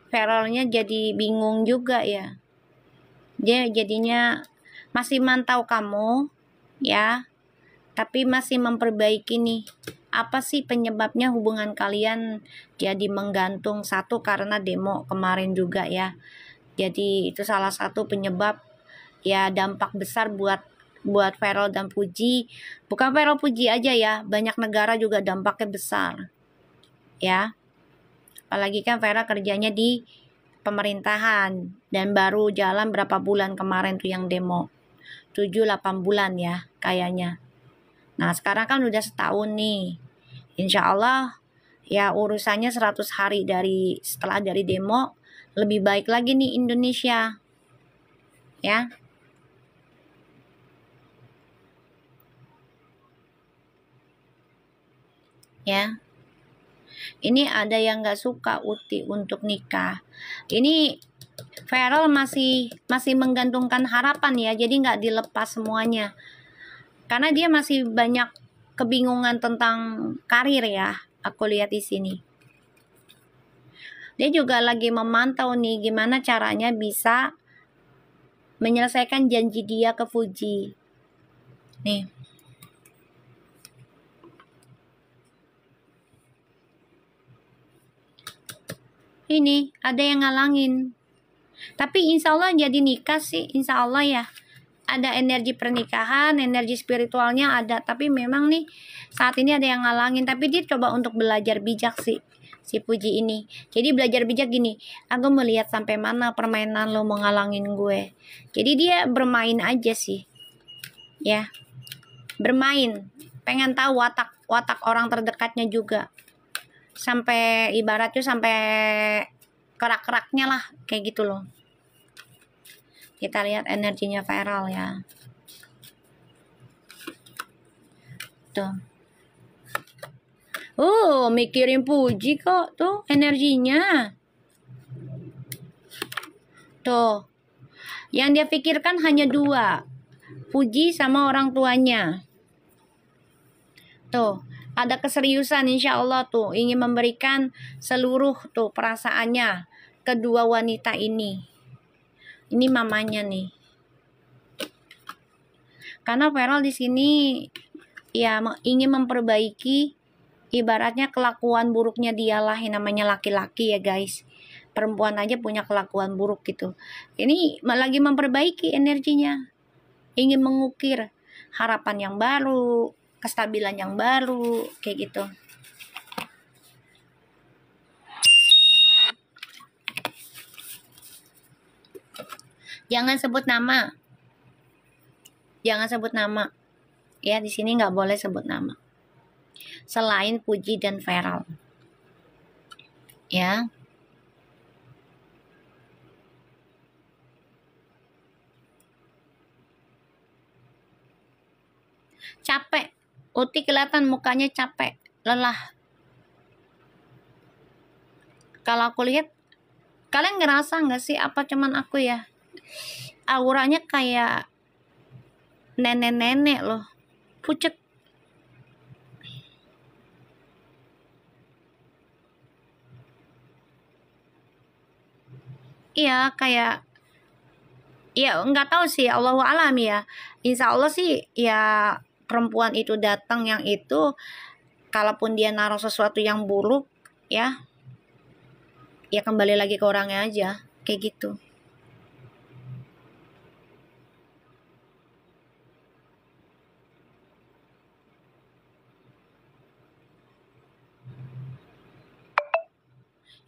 Speaker 2: Feralnya jadi bingung juga ya. Dia jadinya masih mantau kamu ya, tapi masih memperbaiki nih. Apa sih penyebabnya hubungan kalian jadi menggantung? Satu karena demo kemarin juga ya. Jadi itu salah satu penyebab ya, dampak besar buat Feral dan Puji. Bukan Feral Puji aja ya, banyak negara juga dampaknya besar. Ya. Apalagi kan Vera kerjanya di pemerintahan dan baru jalan berapa bulan kemarin tuh yang demo. 7-8 bulan ya kayaknya. Nah sekarang kan udah setahun nih. Insya Allah ya urusannya 100 hari setelah dari demo lebih baik lagi nih Indonesia. Ya. Ya. Ini ada yang gak suka Uti untuk nikah. Ini Feral masih menggantungkan harapan ya, jadi nggak dilepas semuanya. Karena dia masih banyak kebingungan tentang karir ya, aku lihat di sini. Dia juga lagi memantau nih gimana caranya bisa menyelesaikan janji dia ke Fuji. Nih. Ini ada yang ngalangin. Tapi insya Allah jadi nikah sih, insya Allah ya. Ada energi pernikahan, energi spiritualnya ada. Tapi memang nih saat ini ada yang ngalangin. Tapi dia coba untuk belajar bijak sih, si Puji ini. Jadi belajar bijak gini, aku melihat sampai mana permainan lo mau ngalangin gue. Jadi dia bermain aja sih. Ya, bermain. Pengen tahu watak orang terdekatnya juga. Sampai ibaratnya sampai kerak-keraknya lah, kayak gitu loh. Kita lihat energinya viral ya. Tuh. Mikirin Puji kok. Tuh energinya. Tuh. Yang dia pikirkan hanya dua. Puji sama orang tuanya. Tuh. Ada keseriusan insya Allah tuh. Ingin memberikan seluruh tuh perasaannya. Kedua wanita ini. Ini mamanya nih. Karena Feral di sini ya ingin memperbaiki ibaratnya kelakuan buruknya dialah yang namanya laki-laki ya guys. Perempuan aja punya kelakuan buruk gitu. Ini lagi memperbaiki energinya. Ingin mengukir harapan yang baru, kestabilan yang baru, kayak gitu. Jangan sebut nama. Jangan sebut nama. Ya, di sini nggak boleh sebut nama. Selain Puji dan Feral. Ya. Capek. Uti kelihatan mukanya capek, lelah. Kalau aku lihat, kalian ngerasa nggak sih apa cuman aku ya? Auranya kayak nenek-nenek loh. Pucet. Iya, kayak ya nggak tahu sih, Allahu alam ya. Insya Allah sih ya perempuan itu datang yang itu, kalaupun dia naruh sesuatu yang buruk ya kembali lagi ke orangnya aja, kayak gitu.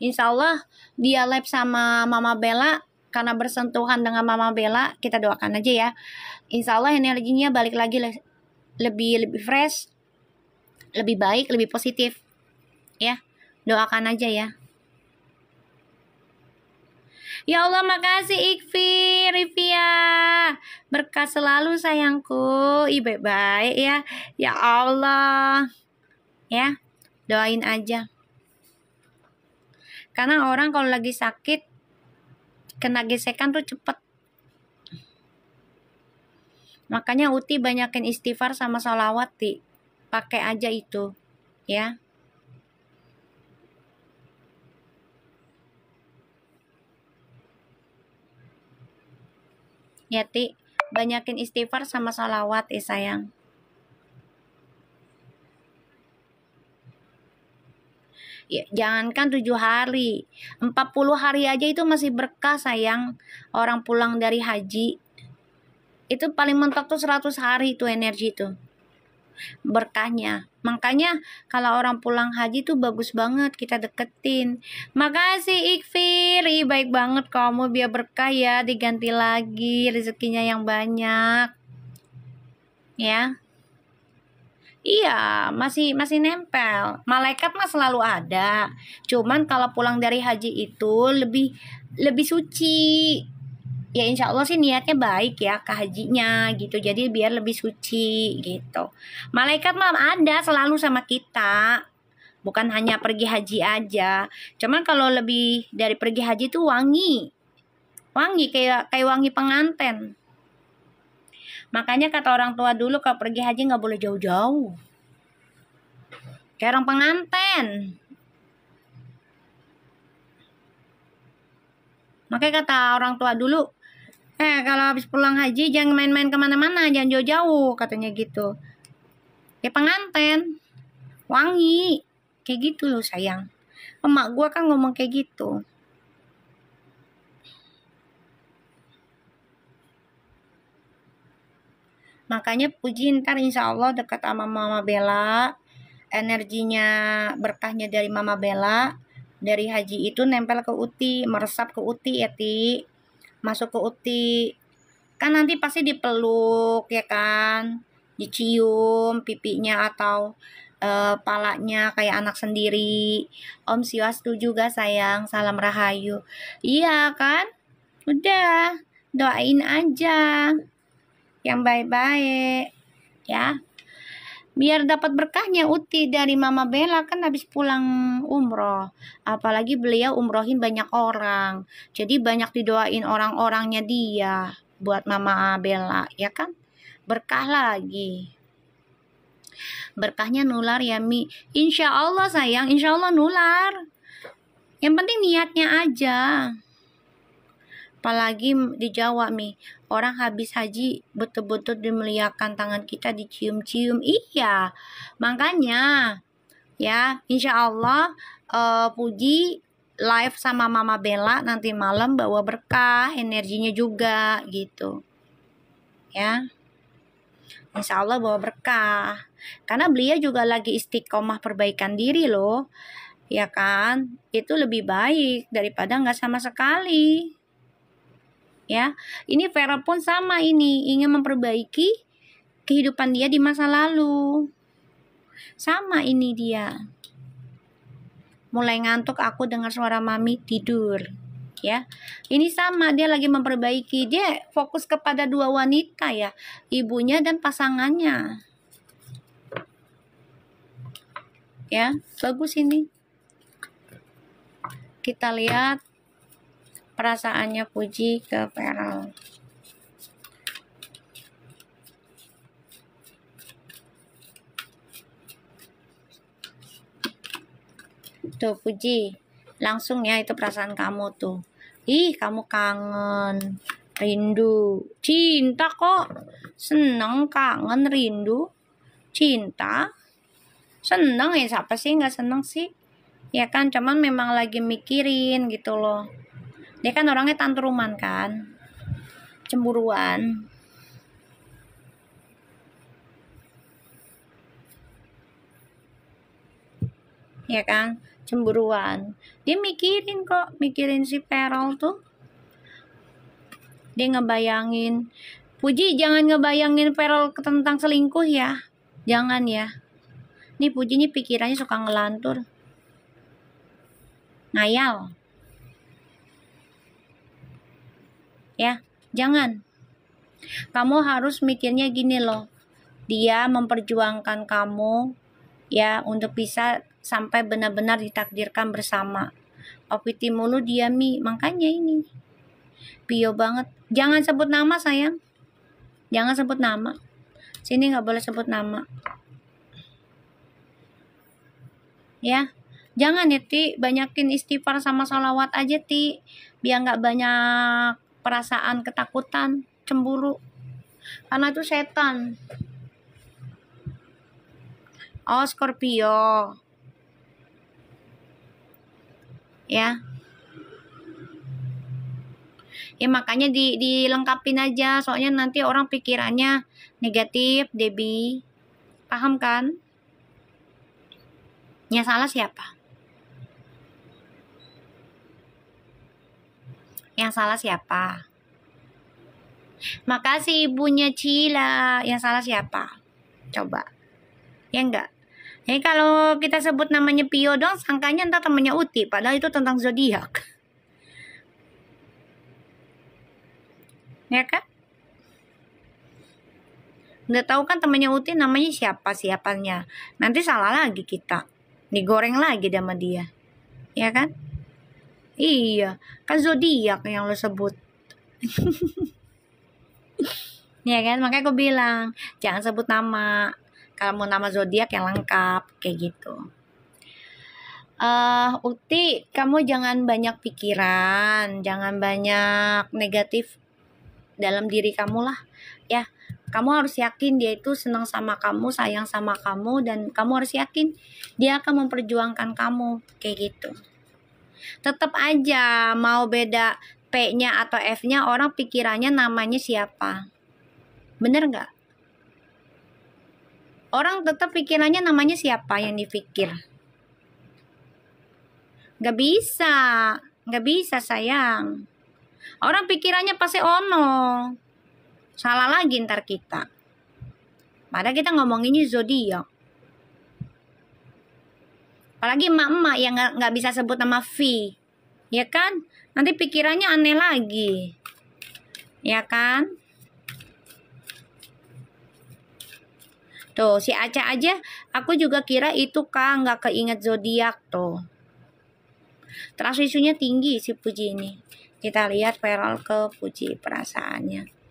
Speaker 2: Insya Allah dia live sama Mama Bella, karena bersentuhan dengan Mama Bella, kita doakan aja ya. Insya Allah energinya balik lagi lebih fresh, lebih baik, lebih positif ya. Doakan aja ya. Ya Allah, makasih Ikfi, Rivia. Berkah selalu sayangku. Baik-baik ya. Ya Allah. Ya, doain aja. Karena orang kalau lagi sakit, kena gesekan tuh cepet. Makanya Uti banyakin istighfar sama sholawat, Ti. Pakai aja itu. Ya. Ya, Ti. Banyakin istighfar sama sholawat ya sayang. Ya, jangankan 7 hari, 40 hari aja itu masih berkah sayang. Orang pulang dari haji itu paling mentok tuh 100 hari itu energi tuh berkahnya. Makanya kalau orang pulang haji tuh bagus banget kita deketin. Makasih Ikfir, baik banget kamu, biar berkah ya, diganti lagi rezekinya yang banyak ya. Iya, masih nempel. Malaikat mah selalu ada. Cuman kalau pulang dari haji itu lebih suci. Ya insya Allah sih niatnya baik ya ke hajinya gitu. Jadi biar lebih suci gitu. Malaikat mah ada selalu sama kita. Bukan hanya pergi haji aja. Cuman kalau lebih dari pergi haji itu wangi. Wangi kayak wangi pengantin. Makanya kata orang tua dulu kalau pergi haji nggak boleh jauh-jauh. Kayak orang pengantin. Makanya kata orang tua dulu, kalau habis pulang haji jangan main-main kemana-mana, jangan jauh-jauh, katanya gitu. Ya pengantin, wangi, kayak gitu loh sayang. Emak gue kan ngomong kayak gitu. Makanya Puji ntar insya Allah dekat sama Mama Bella, energinya berkahnya dari Mama Bella, dari haji itu nempel ke Uti, meresap ke Uti ya Ti, masuk ke Uti, kan nanti pasti dipeluk ya kan, dicium pipinya atau palanya kayak anak sendiri. Om Swastiastu juga sayang, salam rahayu. Iya kan, udah Doain aja yang baik-baik ya. Biar dapat berkahnya Uti dari Mama Bella, kan habis pulang umroh. Apalagi beliau umrohin banyak orang. Jadi banyak didoain orang-orangnya dia buat Mama Bella, ya kan? Berkah lagi. Berkahnya nular ya Mi. Insya Allah sayang, insya Allah nular. Yang penting niatnya aja. Apalagi di Jawa Mi, orang habis haji betul-betul dimuliakan, tangan kita dicium-cium. Iya, makanya ya insya Allah Puji live sama Mama Bella nanti malam bawa berkah, energinya juga gitu ya. Insya Allah bawa berkah, karena beliau juga lagi istiqomah perbaikan diri loh, ya kan? Itu lebih baik daripada nggak sama sekali. Ya, ini Vera pun sama, ini ingin memperbaiki kehidupan dia di masa lalu. Sama ini dia. Mulai ngantuk aku dengar suara mami tidur. Ya, ini sama, dia lagi memperbaiki. Dia fokus kepada dua wanita ya, ibunya dan pasangannya. Ya, bagus ini. Kita lihat perasaannya Puji ke Vera. Tuh Puji, langsung ya itu perasaan kamu tuh. Ih, kamu kangen, rindu, cinta kok. Seneng, kangen, rindu, cinta. Seneng ya, siapa sih nggak seneng sih? Ya kan, cuman memang lagi mikirin gitu loh. Dia kan orangnya tantruman kan, cemburuan. Ya kan, cemburuan. Dia mikirin kok, mikirin si Perol tuh. Dia ngebayangin. Puji jangan ngebayangin Perol tentang selingkuh ya. Jangan ya. Nih Puji nih pikirannya suka ngelantur. Ngayal. Ya, jangan. Kamu harus mikirnya gini loh. Dia memperjuangkan kamu ya untuk bisa sampai benar-benar ditakdirkan bersama. Opiti mulu dia Mi, makanya ini. Pio banget. Jangan sebut nama sayang. Jangan sebut nama. Sini nggak boleh sebut nama. Ya, jangan ya Ti. Banyakin istighfar sama sholawat aja Ti. Biar nggak banyak perasaan ketakutan, cemburu. Karena itu setan. Oh, Scorpio. Ya. Ya makanya dilengkapin aja, soalnya nanti orang pikirannya negatif, Debbie. Paham kan? Yang salah siapa? Yang salah siapa? Makasih ibunya Cila. Yang salah siapa? Coba. Ya enggak? Jadi kalau kita sebut namanya Pio dong, sangkanya entah temannya Uti, padahal itu tentang zodiak. Ya kan? Nggak tahu kan temannya Uti namanya siapanya. Nanti salah lagi kita. Digoreng lagi sama dia. Ya kan? Iya, kan zodiak yang lo sebut. Ya kan? Makanya aku bilang, jangan sebut nama. Kalau mau nama zodiak yang lengkap, kayak gitu. Uti, kamu jangan banyak pikiran, jangan banyak negatif dalam diri kamu lah. Ya, kamu harus yakin dia itu senang sama kamu, sayang sama kamu, dan kamu harus yakin dia akan memperjuangkan kamu, kayak gitu. Tetap aja mau beda P-nya atau F-nya, orang pikirannya namanya siapa. Bener nggak? Orang tetap pikirannya namanya siapa yang dipikir. Nggak bisa sayang. Orang pikirannya pasti ono. Salah lagi ntar kita. Padahal kita ngomonginnya zodiak. Apalagi emak-emak yang nggak bisa sebut nama V. Ya kan? Nanti pikirannya aneh lagi. ya kan? Tuh, si Aca aja, aku juga kira itu Kak, nggak keinget zodiak tuh. Terus isunya tinggi si Puji ini. Kita lihat viral ke Puji perasaannya.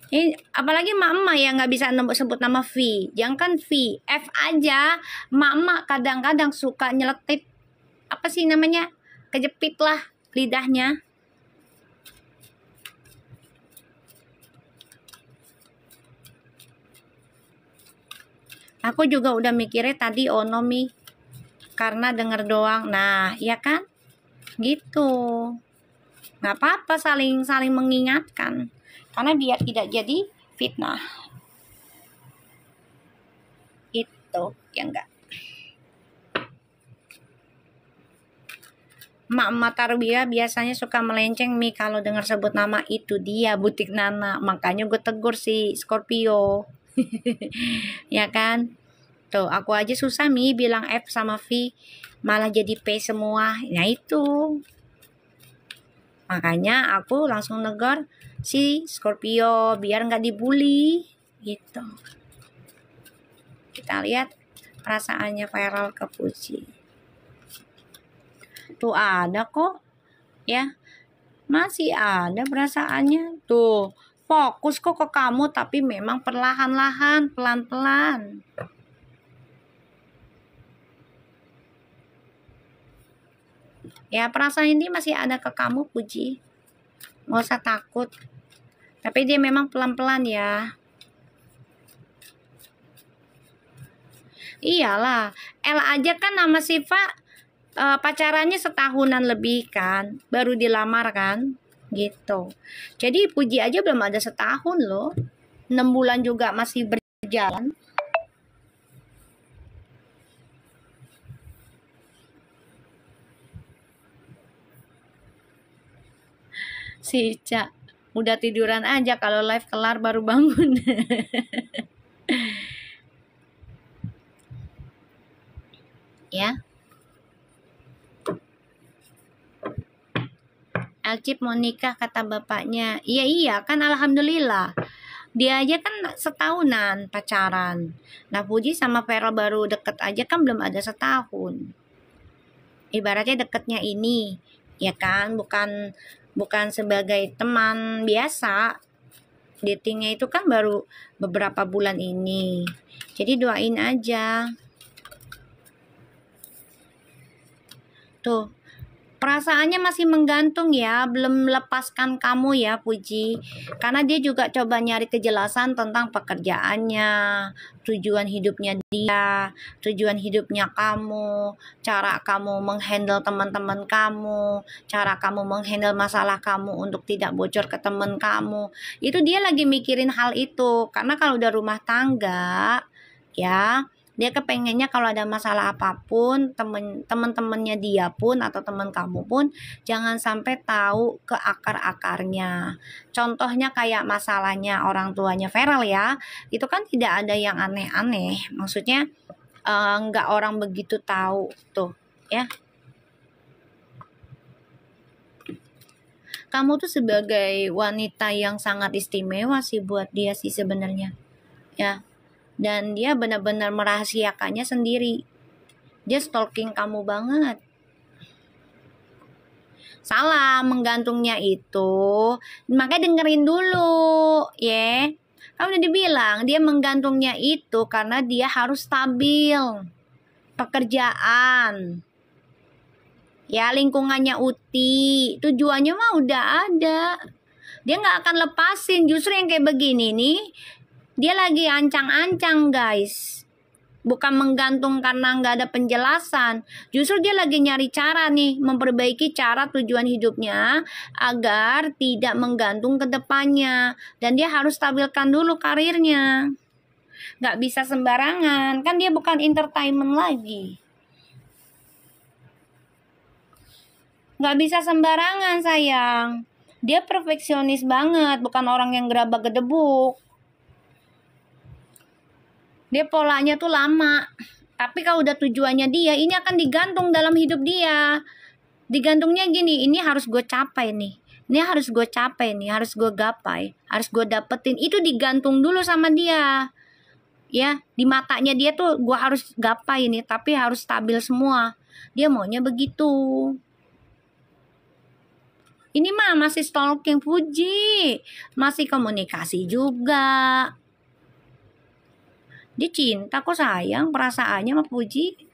Speaker 2: Ini apalagi emak-emak yang nggak bisa sebut nama V. Jangan kan V, F aja. Emak-emak kadang-kadang suka nyeletit. Apa sih namanya? Kejepit lah lidahnya. Aku juga udah mikirnya tadi Onomi. Karena denger doang. Nah, ya kan? Gitu. Nggak apa-apa saling mengingatkan. Karena biar tidak jadi fitnah. Itu ya enggak. Emak-emak tarbiyah biasanya suka melenceng Mi kalau dengar sebut nama itu dia butik Nana. Makanya gue tegur si Scorpio. Ya kan? Tuh, aku aja susah Mi bilang F sama V. Malah jadi P semua. Nah itu. Makanya aku langsung negor si Scorpio biar nggak dibully gitu. Kita lihat perasaannya viral ke Puji. Tuh ada kok ya, masih ada perasaannya. Tuh fokus kok ke kamu tapi memang perlahan-lahan, pelan-pelan. Ya perasaan ini masih ada ke kamu Puji, nggak usah takut. Tapi dia memang pelan-pelan ya. Iyalah, L aja kan nama Siva pacarannya setahunan lebih kan, baru dilamar kan, gitu. Jadi Puji aja belum ada setahun loh, 6 bulan juga masih berjalan. Si Ica udah tiduran aja kalau live kelar baru bangun. Ya. Alcip mau nikah kata bapaknya. Iya kan alhamdulillah. Dia aja kan setahunan pacaran. Nah Puji sama Vera baru deket aja kan belum ada setahun. Ibaratnya deketnya ini, ya kan, bukan sebagai teman biasa. Datingnya itu kan baru beberapa bulan ini. Jadi doain aja. Tuh, perasaannya masih menggantung ya, belum melepaskan kamu ya Puji. Karena dia juga coba nyari kejelasan tentang pekerjaannya, tujuan hidupnya dia, tujuan hidupnya kamu, cara kamu menghandle teman-teman kamu, cara kamu menghandle masalah kamu untuk tidak bocor ke teman kamu. Itu dia lagi mikirin hal itu. Karena kalau udah rumah tangga, ya dia kepengennya kalau ada masalah apapun temen-temennya dia pun atau temen kamu pun jangan sampai tahu ke akar-akarnya. Contohnya kayak masalahnya orang tuanya Feral ya, itu kan tidak ada yang aneh-aneh, maksudnya nggak orang begitu tahu tuh ya. Kamu tuh sebagai wanita yang sangat istimewa sih buat dia sih sebenarnya ya. Dan dia benar-benar merahasiakannya sendiri. Dia stalking kamu banget. Salah menggantungnya itu. Makanya dengerin dulu, ya. Kamu udah dibilang dia menggantungnya itu karena dia harus stabil. Pekerjaan. Ya lingkungannya Uti. Tujuannya mah udah ada. Dia nggak akan lepasin. Justru yang kayak begini nih, dia lagi ancang-ancang guys. Bukan menggantung karena nggak ada penjelasan. Justru dia lagi nyari cara nih. Memperbaiki cara tujuan hidupnya. Agar tidak menggantung ke depannya. Dan dia harus stabilkan dulu karirnya. Nggak bisa sembarangan. Kan dia bukan entertainment lagi. Nggak bisa sembarangan sayang. Dia perfeksionis banget. Bukan orang yang gerabak gedebuk. Dia polanya tuh lama. Tapi kalau udah tujuannya dia, ini akan digantung dalam hidup dia. Digantungnya gini, ini harus gue capai nih. Ini harus gue capai nih, harus gue gapai, harus gue dapetin. Itu digantung dulu sama dia. Ya, di matanya dia tuh gue harus gapai nih, tapi harus stabil semua. Dia maunya begitu. Ini mah masih stalking Puji, masih komunikasi juga. Dia cinta kok, sayang perasaannya sama Puji.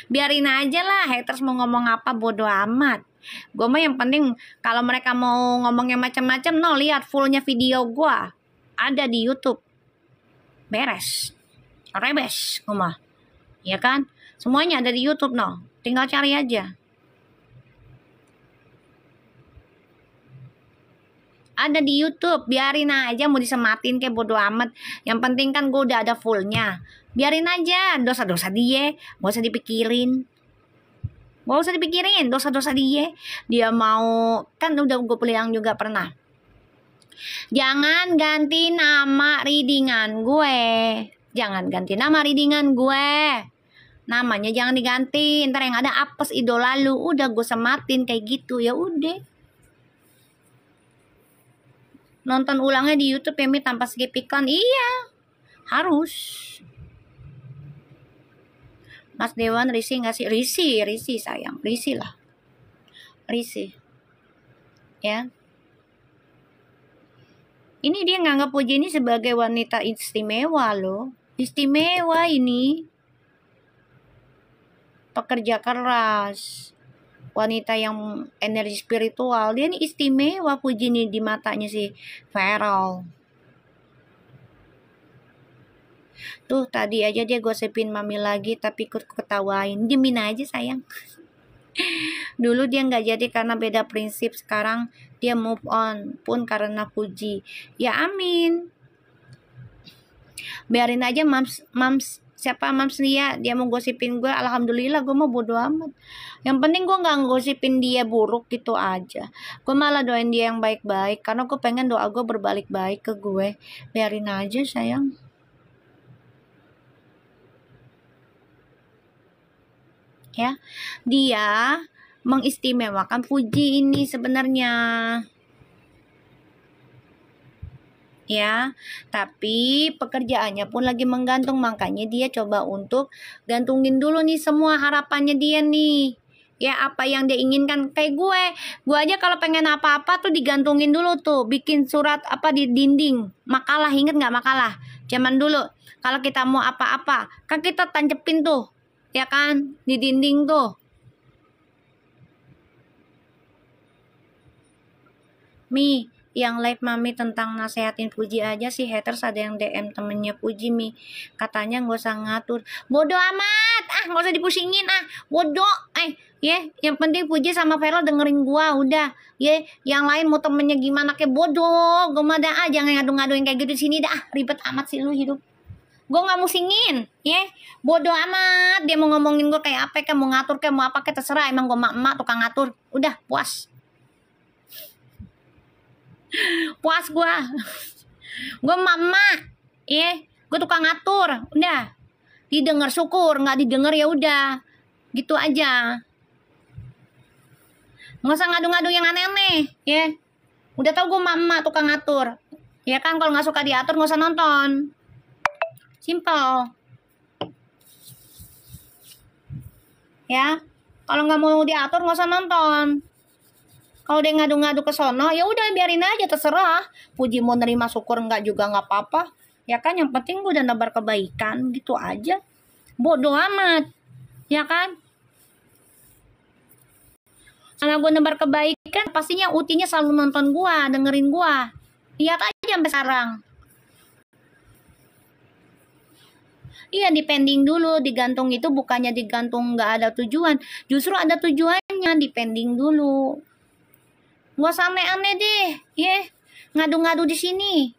Speaker 2: Biarin aja lah, haters mau ngomong apa bodo amat. Gue mah yang penting kalau mereka mau ngomongnya macam-macam, no, lihat fullnya video gue ada di YouTube. Beres, rebes gue mah, ya kan? Semuanya ada di YouTube, no, tinggal cari aja. Ada di YouTube, biarin aja mau disematin kayak bodo amat. Yang penting kan gue udah ada fullnya. Biarin aja dosa-dosa dia, gak usah dipikirin. Gak usah dipikirin dosa-dosa dia. Dia mau, kan udah gue bilang juga pernah. Jangan ganti nama readingan gue. Jangan ganti nama readingan gue. Namanya jangan diganti. Ntar yang ada apes idola lu. Udah gue sematin kayak gitu, ya udah. Nonton ulangnya di YouTube ya Mi tanpa skip iklan. Iya, harus. Mas Dewan risih nggak sih? Risih sayang, risih lah, risih. Ya. Ini dia nganggap Puji ini sebagai wanita istimewa loh. Istimewa ini. Pekerja keras. Wanita yang energi spiritual. Dia ini istimewa Puji nih di matanya si Feral. Tuh tadi aja dia gosipin Mami lagi tapi ikut ketawain. Diemin aja sayang. Dulu dia nggak jadi karena beda prinsip. Sekarang dia move on pun karena Puji. Ya amin. Biarin aja mams Lia, dia mau gosipin gue, alhamdulillah gue mau bodo amat. Yang penting gue nggak gosipin dia buruk gitu aja. Gue malah doain dia yang baik-baik karena gue pengen doa gue berbalik baik ke gue. Biarin aja sayang. Ya, dia mengistimewakan Puji ini sebenarnya. Ya, tapi pekerjaannya pun lagi menggantung, makanya dia coba untuk gantungin dulu nih semua harapannya dia nih. Ya, apa yang dia inginkan. Kayak gue aja kalau pengen apa-apa tuh digantungin dulu tuh, bikin surat apa di dinding, makalah, inget nggak makalah? Zaman dulu kalau kita mau apa-apa kan kita tancepin tuh, ya kan, di dinding tuh. Mi, yang live Mami tentang nasehatin Puji aja sih, haters ada yang DM temennya Puji Mi, katanya nggak usah ngatur. Bodoh amat, nggak usah dipusingin, bodoh. Yang penting Puji sama Vero dengerin gua udah. Yang lain mau temennya gimana kayak bodoh, gua mah dah jangan ngadu-ngaduin kayak gitu di sini dah, ribet amat sih lu hidup. Gue nggak musingin, bodoh amat. Dia mau ngomongin gue kayak apa, kayak mau ngatur, kayak mau apa, kayak terserah. Emang gue emak tukang ngatur, udah puas. Puas gue mama, gue tukang ngatur, udah. Didengar syukur, nggak didengar ya udah, gitu aja. Nggak usah ngadu-ngadu yang aneh-aneh, Udah tau gue mama tukang ngatur, ya kan. Kalau nggak suka diatur nggak usah nonton, simple. Ya, kalau nggak mau diatur nggak usah nonton. Kalau dia ngadu-ngadu ke sono, ya udah biarin aja, terserah. Puji mau nerima syukur enggak juga nggak apa-apa. Ya kan, yang penting gue udah nebar kebaikan, gitu aja. Bodoh amat, ya kan? Kalau gue nebar kebaikan, pastinya utinya selalu nonton gue, dengerin gue. Lihat aja sampai sekarang. Iya, dipending dulu, digantung itu bukannya digantung nggak ada tujuan, justru ada tujuannya, dipending dulu. Gak usah aneh-aneh deh, ngadu-ngadu di sini,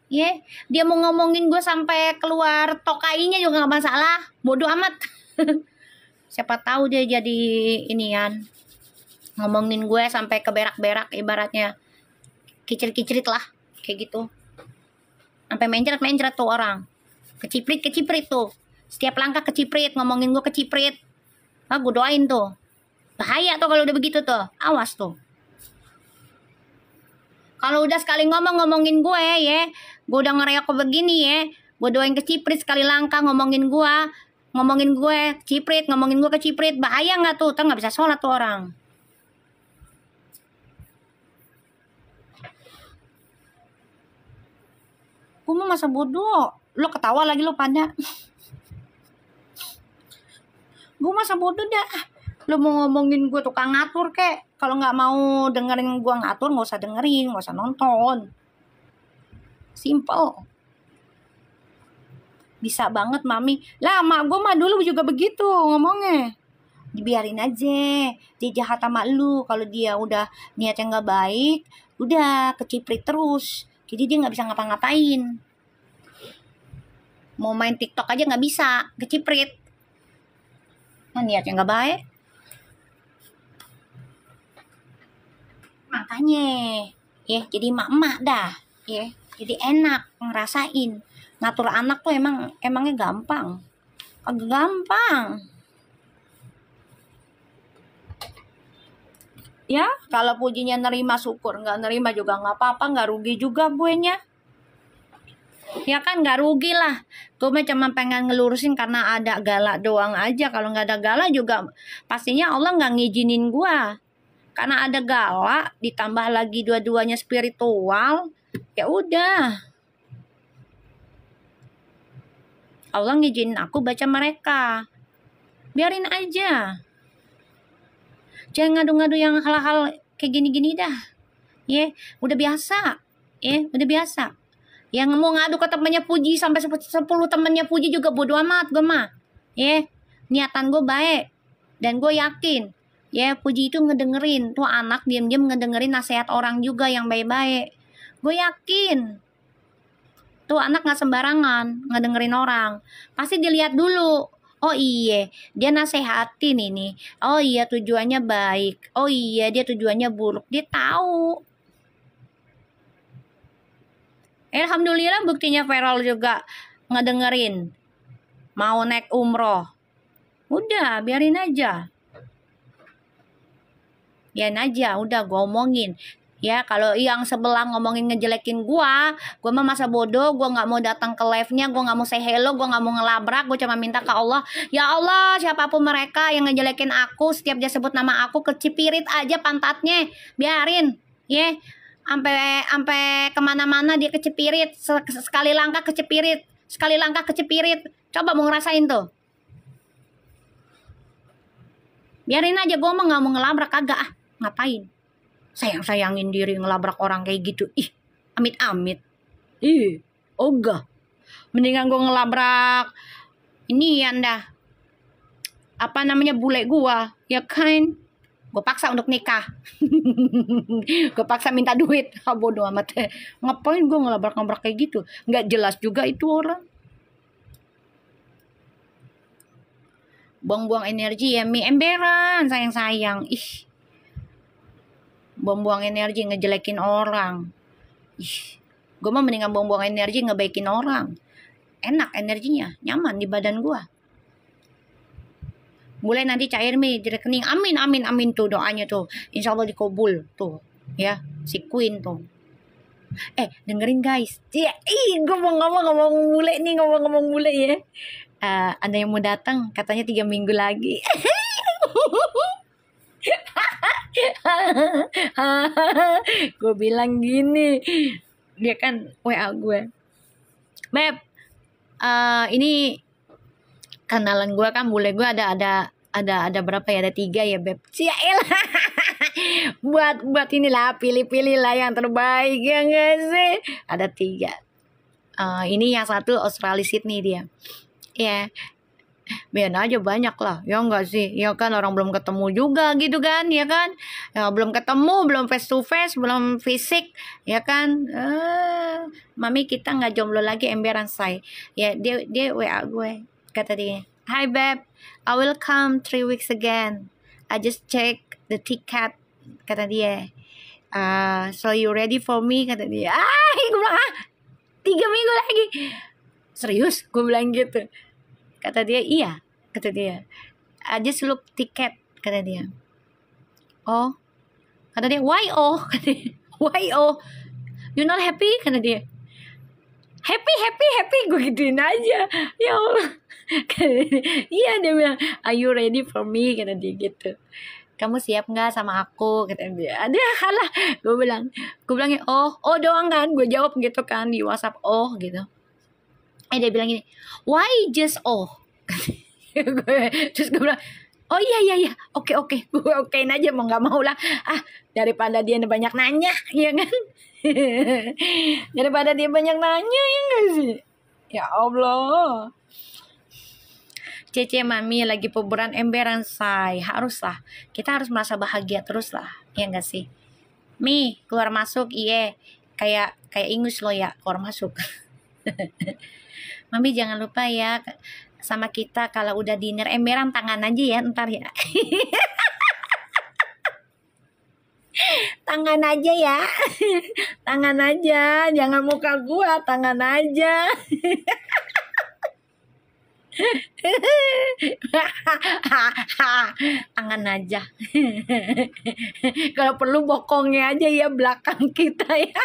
Speaker 2: Dia mau ngomongin gue sampai keluar tokainya juga nggak masalah, bodoh amat. Siapa tahu dia jadi inian, ngomongin gue sampai ke berak-berak, ibaratnya kicrit-kicrit lah, kayak gitu. Sampai mencret-mencret tuh orang, keciprit tuh. Setiap langkah keciprit, ngomongin gue keciprit. Gue doain tuh. Bahaya tuh kalau udah begitu tuh. Awas tuh. Kalau udah sekali ngomongin gue ya, gue udah ngereok begini ya, gue doain keciprit sekali langkah ngomongin gue ciprit, ngomongin gue keciprit, bahaya nggak tuh? Nggak bisa sholat tuh orang. Gue mau masa bodoh, lo ketawa lagi lo pada. Gue masa bodoh dah. Lo mau ngomongin gue tukang ngatur kek, kalau nggak mau dengerin gue ngatur nggak usah dengerin, nggak usah nonton. Simple. Bisa banget mami. Lah mak gue mah dulu juga begitu ngomongnya. Dibiarin aja, dia jahat sama lu. Kalau dia udah niatnya nggak baik, udah keciprit terus. Jadi dia nggak bisa ngapa-ngapain. Mau main TikTok aja nggak bisa, keciprit. Nah, niatnya nggak baik. Makanya, ya jadi emak-emak dah, ya jadi enak ngerasain. Ngatur anak tuh emangnya gampang? Kagak gampang. Ya, kalau pujinya nerima syukur, nggak nerima juga nggak apa-apa, nggak rugi juga gue nya. Ya kan nggak rugi lah. Gue cuma pengen ngelurusin karena ada galak doang aja. Kalau nggak ada galak juga pastinya Allah nggak ngizinin gue. Karena ada galak, ditambah lagi dua-duanya spiritual, ya udah. Allah ngizinin aku baca mereka. Biarin aja. Jangan ngadu-ngadu yang hal-hal kayak gini-gini dah. Ya, udah biasa. Ya, udah biasa. Yang mau ngadu ke temannya Puji sampai 10 temannya Puji juga bodo amat gue mah. Ya, niatan gue baik. Dan gue yakin, ya Puji itu ngedengerin. Tuh anak diam-diam ngedengerin nasihat orang juga yang baik-baik. Gue yakin. Tuh anak gak sembarangan ngedengerin orang. Pasti dilihat dulu. Oh iya, dia nasehatin ini. Oh iya, tujuannya baik. Oh iya, dia tujuannya buruk. Dia tahu. Alhamdulillah buktinya Ferol juga ngedengerin. Mau naik umroh. Udah, biarin aja. Biarin aja, udah gue omongin. Ya, kalau yang sebelah ngomongin ngejelekin gua mah masa bodoh, gua nggak mau datang ke live-nya, gua nggak mau say hello, gua nggak mau ngelabrak, gua cuma minta ke Allah, ya Allah, siapapun mereka yang ngejelekin aku, setiap dia sebut nama aku, kecipirit aja pantatnya, biarin, ya, sampai kemana-mana dia kecipirit, sekali langkah kecipirit, sekali langkah kecipirit, coba mau ngerasain tuh, biarin aja, gua mah nggak mau ngelabrak, kagak ngapain. Sayang-sayangin diri ngelabrak orang kayak gitu. Ih, amit-amit. Ih, ogah. Mendingan gue ngelabrak ini dah. Apa namanya bule gue, ya kan? Gue paksa untuk nikah. Gue paksa minta duit. Bodoh amat. Ngapain gue ngelabrak-ngelabrak kayak gitu? Nggak jelas juga itu orang. Buang-buang energi ya, mi emberan, sayang-sayang. Ih. Buang-buang energi ngejelekin orang. Ih, gue mah mendingan buang-buang energi ngebaikin orang. Enak energinya, nyaman di badan gue. Mulai nanti cair mi di rekening. Amin, amin, amin tuh doanya tuh. Insya Allah dikabul tuh. Ya, si Queen tuh. Dengerin guys. Ya, gue mau ngomong bule nih, ngomong bule ya. Ada yang mau datang, katanya 3 minggu lagi. Gue bilang gini, dia kan WA gue, Beb, ini kenalan gue kan bule gue ada berapa ya, ada 3 ya Beb, ciaelah. buat inilah, pilih lah yang terbaik ya nggak sih, ada 3. Ini yang satu Australia Sydney dia, ya. Biar aja banyak lah, ya enggak sih, ya kan orang belum ketemu juga gitu kan, ya kan, ya, belum ketemu, belum face to face, belum fisik, ya kan. Mami kita nggak jomblo lagi, emberan say. Ya dia WA gue, kata dia, hi babe, I will come 3 weeks again, I just check the ticket, kata dia. So you ready for me, kata dia. Gue bilang 3 minggu lagi, serius, gue bilang gitu. Kata dia, iya, kata dia. I just look tiket, kata dia.
Speaker 1: Oh, kata dia, why oh? Kata dia, why oh? You not happy? Kata dia. Happy, gue gituin aja. Ya Allah. Iya, dia bilang, are you ready for me? Kata dia gitu. Kamu siap nggak sama aku? Kata dia. Ada halah. Gue bilangnya, oh doang kan. Gue jawab gitu kan di WhatsApp, oh gitu. Dia bilang gini, why just oh? Terus gue bilang, oh iya, oke, gue okein aja, mau nggak mau lah. Daripada dia banyak nanya, ya kan? Daripada dia banyak nanya, ya nggak sih? Ya Allah. Cece mami lagi pemburan emberan say, haruslah. Kita harus merasa bahagia terus lah, ya nggak sih? Mi, keluar masuk, iye. Kayak ingus lo ya, keluar masuk. Mami jangan lupa ya sama kita kalau udah dinner emberan tangan aja ya ntar ya. Tangan aja ya. Tangan aja, jangan muka gua, tangan aja. Tangan aja. Kalau perlu bokongnya aja ya belakang kita ya.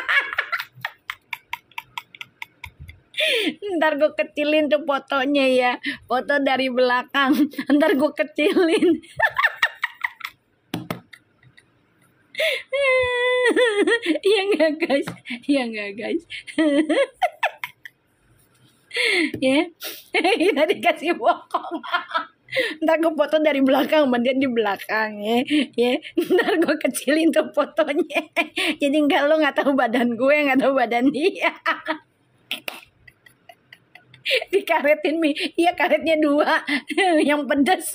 Speaker 1: Ntar gue kecilin tuh fotonya ya, foto dari belakang. Ntar gue kecilin. Iya nggak guys? Iya nggak guys? Ya, kita dikasih bokong. Ntar gue foto dari belakang, dia di belakang ya. Ntar gue kecilin tuh fotonya. Jadi lo nggak tahu badan gue, nggak tahu badan dia. Dikaretin Mi, iya karetnya 2 yang pedas.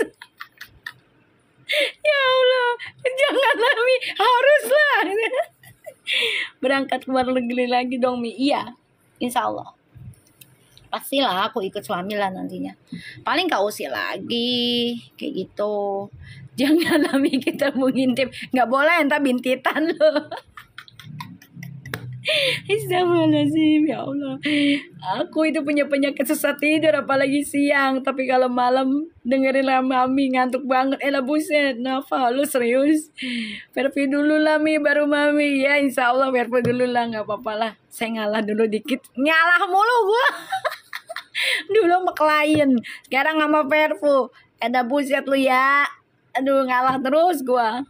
Speaker 1: Ya Allah, janganlah Mi, haruslah. Berangkat keluar negeri lagi dong Mi. Iya, insya Allah pastilah aku ikut suami lah nantinya. Paling kau usir lagi kayak gitu. Janganlah Mi, kita mau ngintip, nggak boleh entar bintitan loh. Astagfirullahaladzim, ya Allah. Aku itu punya penyakit susah tidur apalagi siang. Tapi kalau malam dengerin lah Mami ngantuk banget. Elah buset, Nafa lu serius? Pervi dulu lah Mi, baru Mami. Ya insya Allah Pervi dulu lah, gak apa-apa lah. Saya ngalah dulu dikit. Ngalah mulu gua. Dulu sama klien, sekarang sama Pervu. Elah buset lu ya. Aduh ngalah terus gua.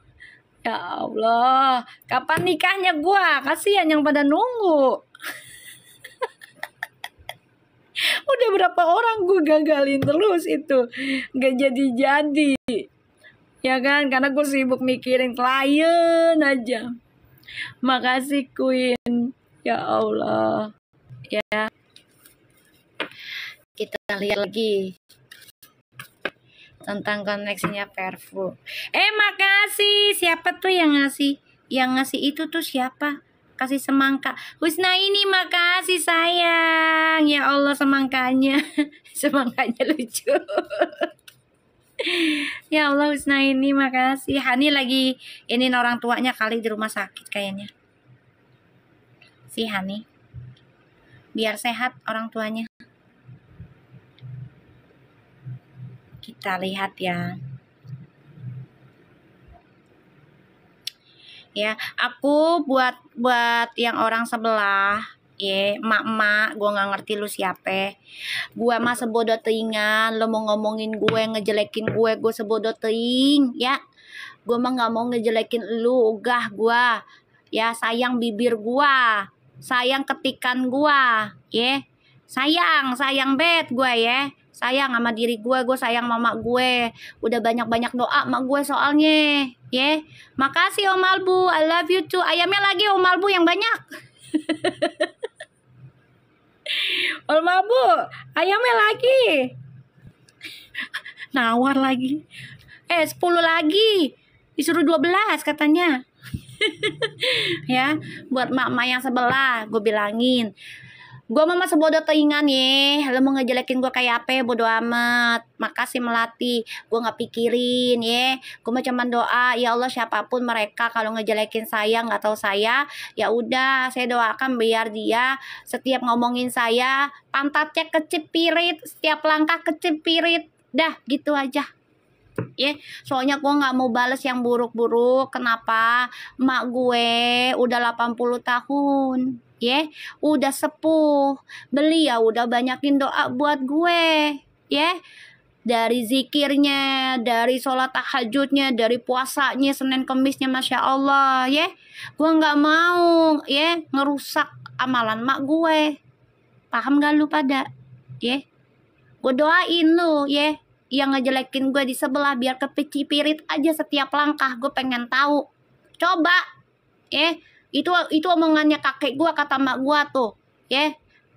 Speaker 1: Ya Allah, kapan nikahnya gua? Kasihan yang pada nunggu. Udah berapa orang gua gagalin terus itu, gak jadi-jadi. Ya kan, karena gue sibuk mikirin klien aja. Makasih Queen. Ya Allah. Ya. Kita lihat lagi tentang koneksinya Perfu. Makasih. Siapa tuh yang ngasih? Yang ngasih itu tuh siapa? Kasih semangka. Husna ini makasih sayang. Ya Allah semangkanya. Semangkanya lucu. Ya Allah Husna ini makasih. Hani lagi ini orang tuanya kali di rumah sakit kayaknya. Si Hani. Biar sehat orang tuanya. Kita lihat ya. Ya, aku buat yang orang sebelah, emak-emak, gue nggak ngerti lu siapa. Gue mah sebodoh teingan, lo mau ngomongin gue, ngejelekin gue sebodoh teing, ya. Gue mah nggak mau ngejelekin lu, ugah gue. Ya, sayang bibir gue, sayang ketikan gue, ya. Sayang bet gue ya. Sayang sama diri gue sayang mama gue. Udah banyak-banyak doa sama gue soalnya. Makasih Om Albu, I love you too. Ayamnya lagi Om Albu yang banyak. Om Albu, ayamnya lagi. Nawar lagi. 10 lagi. Disuruh 12 katanya. Ya, buat mak-mak yang sebelah, gue bilangin. Gue mama sebodoh teingan ya. Lo mau ngejelekin gue kayak apa bodo amat. Makasih Melati. Gue gak pikirin ya. Gue mah cuman doa ya Allah siapapun mereka kalau ngejelekin saya gak tahu saya, ya udah saya doakan biar dia setiap ngomongin saya pantatnya kecipirit, setiap langkah kecipirit. Dah gitu aja.
Speaker 2: Ya, soalnya gue nggak mau bales yang buruk-buruk. Kenapa? Mak gue udah 80 tahun, ya, udah sepuh. Beliau udah banyakin doa buat gue, ya. Dari zikirnya, dari sholat tahajudnya, dari puasanya, Senin Kemisnya, Masya Allah, ya. Gue nggak mau, ya, ngerusak amalan mak gue. Paham gak lu pada? Ya, gue doain lu, ya, yang ngejelekin gue di sebelah biar kepicipirit aja setiap langkah. Gue pengen tahu. Coba, ya, itu omongannya kakek gue kata mak gue tuh, ya.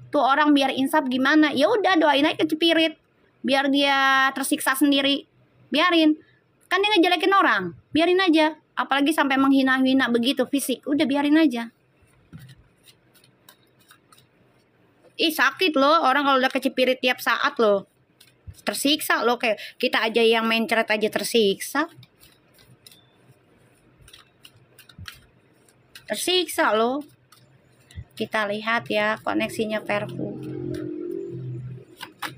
Speaker 2: Tuh orang biar insaf gimana? Ya udah doain aja kecipirit. Biar dia tersiksa sendiri. Biarin. Kan dia ngejelekin orang. Biarin aja. Apalagi sampai menghina-hina begitu fisik. Udah biarin aja. Ih sakit loh. Orang kalau udah kecipirit tiap saat loh. Tersiksa loh. Kayak kita aja yang mencret aja tersiksa. Tersiksa loh. Kita lihat ya koneksinya Perfu.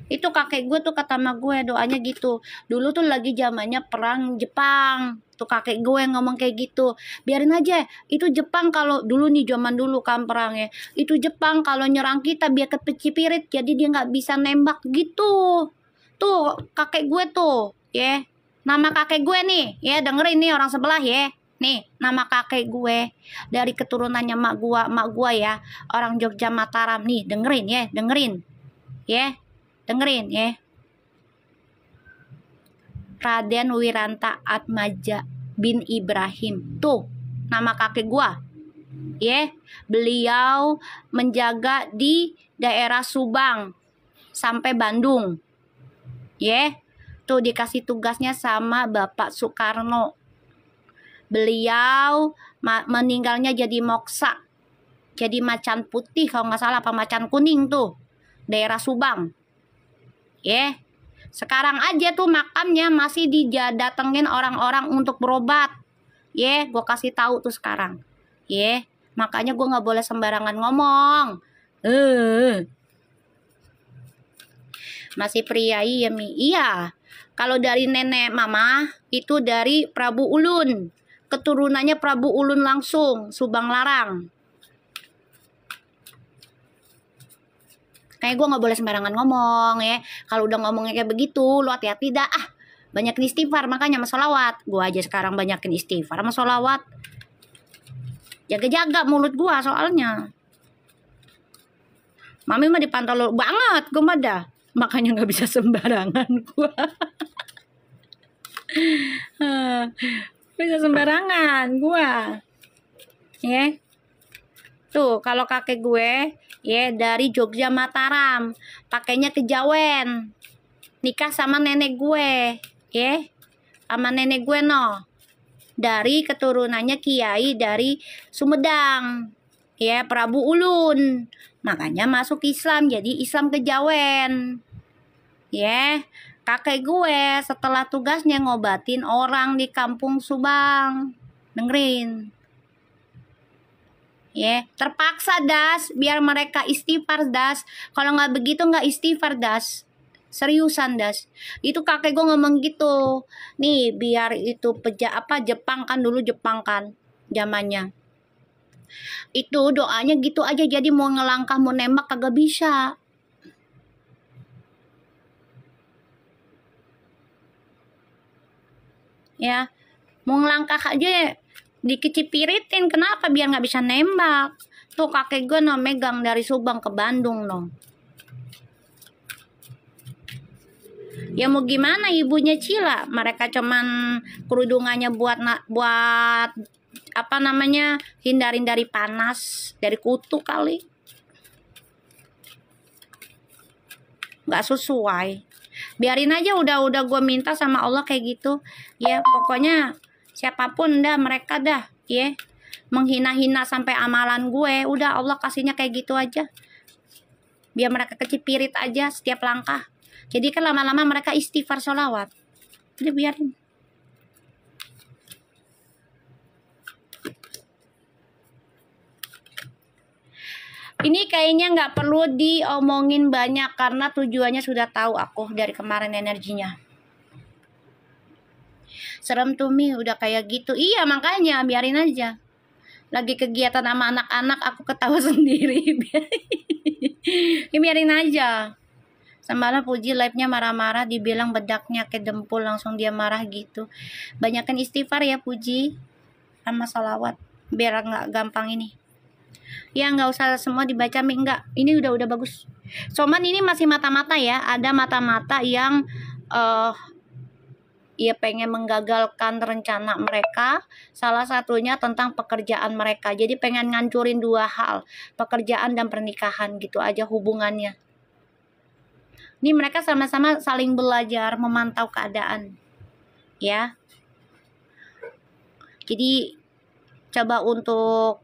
Speaker 2: Itu kakek gue tuh kata sama gue doanya gitu. Dulu tuh lagi zamannya perang Jepang. Tuh kakek gue ngomong kayak gitu. Biarin aja. Itu Jepang kalau dulu nih zaman dulu kan perangnya. Itu Jepang kalau nyerang kita biar kepecipirit. Jadi dia nggak bisa nembak gitu. Tuh kakek gue tuh. Ya. Nama kakek gue nih. Ya dengerin nih orang sebelah ya. Nih nama kakek gue. Dari keturunannya mak gue ya. Orang Jogja Mataram. Nih dengerin ya. Dengerin. Ya. Dengerin ya. Raden Wiranta Atmaja bin Ibrahim. Tuh nama kakek gua. Ya. Beliau menjaga di daerah Subang sampai Bandung. Ya. Tuh dikasih tugasnya sama Bapak Soekarno. Beliau meninggalnya jadi moksa. Jadi macan putih kalau nggak salah apa macan kuning tuh. Daerah Subang. Ya, sekarang aja tuh makamnya masih didatengin orang-orang untuk berobat. Ya, gue kasih tahu tuh sekarang. Ya, makanya gue nggak boleh sembarangan ngomong. Masih priai ya Mi? Iya. Kalau dari nenek mama itu dari Prabu Ulun. Keturunannya Prabu Ulun langsung, Subang Larang. Kayak gue nggak boleh sembarangan ngomong ya. Kalau udah ngomongnya kayak begitu, lu hati-hati dah. Banyakin istighfar makanya sama sholawat. Gue aja sekarang banyakin istighfar sama sholawat. Jaga-jaga mulut gue soalnya. Mami mah dipantau lu banget, gue mah dah. Makanya nggak bisa sembarangan gue. Bisa sembarangan gue. Ya. Tuh kalau kakek gue ya dari Jogja Mataram, pakainya kejawen, nikah sama nenek gue, ya, sama nenek gue no, dari keturunannya kiai dari Sumedang, ya Prabu Ulun, makanya masuk Islam jadi Islam kejawen, ya. Kakek gue setelah tugasnya ngobatin orang di kampung Subang, dengerin. Ya, terpaksa das biar mereka istighfar das. Kalau nggak begitu nggak istighfar das. Seriusan das. Itu kakek gue ngomong gitu. Nih biar itu Jepang kan dulu Jepang kan zamannya. Itu doanya gitu aja jadi mau ngelangkah mau nembak kagak bisa. Ya, mau ngelangkah aja dikecipiritin. Kenapa? Biar nggak bisa nembak. Tuh kakek gue no megang dari Subang ke Bandung no. Ya mau gimana ibunya Cila, mereka cuman kerudungannya buat apa namanya hindarin dari panas, dari kutu kali. Nggak sesuai. Biarin aja udah gue minta sama Allah kayak gitu. Ya pokoknya siapapun dah mereka dah ya menghina-hina sampai amalan gue, udah Allah kasihnya kayak gitu aja. Biar mereka kecipirit aja setiap langkah. Jadi kan lama-lama mereka istighfar sholawat. Udah biarin. Ini kayaknya nggak perlu diomongin banyak karena tujuannya sudah tahu aku dari kemarin energinya. Serem tuh Mi, udah kayak gitu. Iya makanya biarin aja. Lagi kegiatan sama anak-anak aku ketawa sendiri. Ya, biarin aja. Semalam Puji live-nya marah-marah, dibilang bedaknya ke dempul, langsung dia marah gitu. Banyakan istighfar ya Puji, sama salawat, biar nggak gampang ini. Ya nggak usah semua dibaca Mi, enggak. Ini udah bagus. Cuman ini masih mata-mata ya, ada mata-mata yang ia pengen menggagalkan rencana mereka, salah satunya tentang pekerjaan mereka. Jadi pengen ngancurin dua hal, pekerjaan dan pernikahan, gitu aja hubungannya. Ini mereka sama-sama saling belajar memantau keadaan, ya. Jadi coba untuk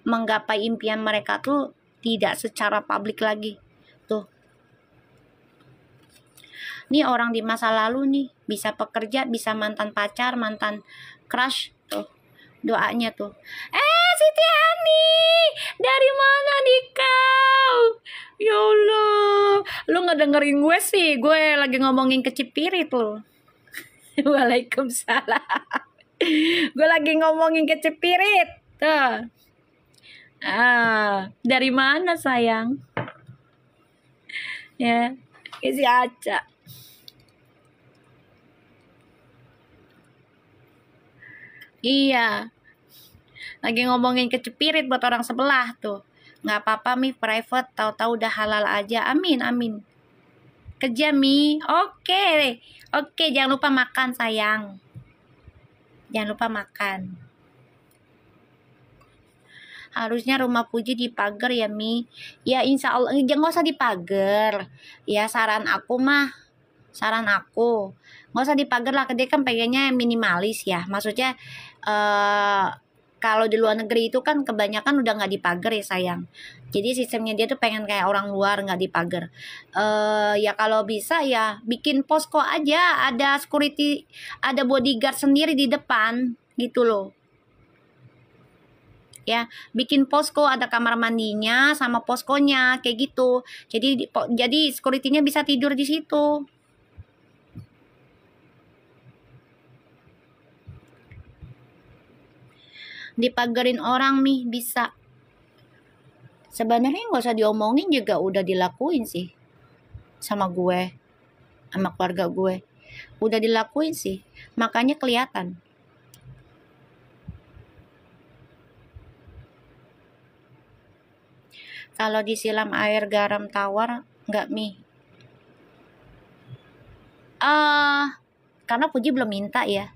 Speaker 2: menggapai impian mereka tuh tidak secara publik lagi. Tuh. Ini orang di masa lalu nih, bisa pekerja, bisa mantan pacar, mantan crush, tuh. Doanya tuh. Siti Ani, dari mana nih kau? Ya Allah, lu nggak dengerin gue sih, gue lagi ngomongin ke Cipirit lo. Waalaikumsalam. Gue lagi ngomongin ke Cipirit, tuh. Dari mana sayang? Ya, isi aja. Iya, lagi ngomongin ke Cipirit buat orang sebelah tuh. Nggak apa-apa Mi, private, tahu-tahu udah halal aja. Amin, amin. Kerja Mi, oke, jangan lupa makan sayang. Jangan lupa makan. Harusnya rumah Puji dipagar ya Mi. Ya insya Allah, jangan usah dipagar. Ya saran aku nggak usah dipagar lah, dia kan pengennya minimalis ya, maksudnya kalau di luar negeri itu kan kebanyakan udah nggak dipagar ya sayang, jadi sistemnya dia tuh pengen kayak orang luar, nggak dipagar. Ya kalau bisa ya bikin posko aja, ada security, ada bodyguard sendiri di depan gitu loh ya, bikin posko, ada kamar mandinya sama poskonya kayak gitu, jadi security-nya bisa tidur di situ. Dipagarin orang Mi, bisa. Sebenarnya nggak usah diomongin juga udah dilakuin sih sama gue, sama keluarga gue, udah dilakuin sih, makanya kelihatan. Kalau disiram air garam tawar nggak Mi? Karena Puji belum minta ya,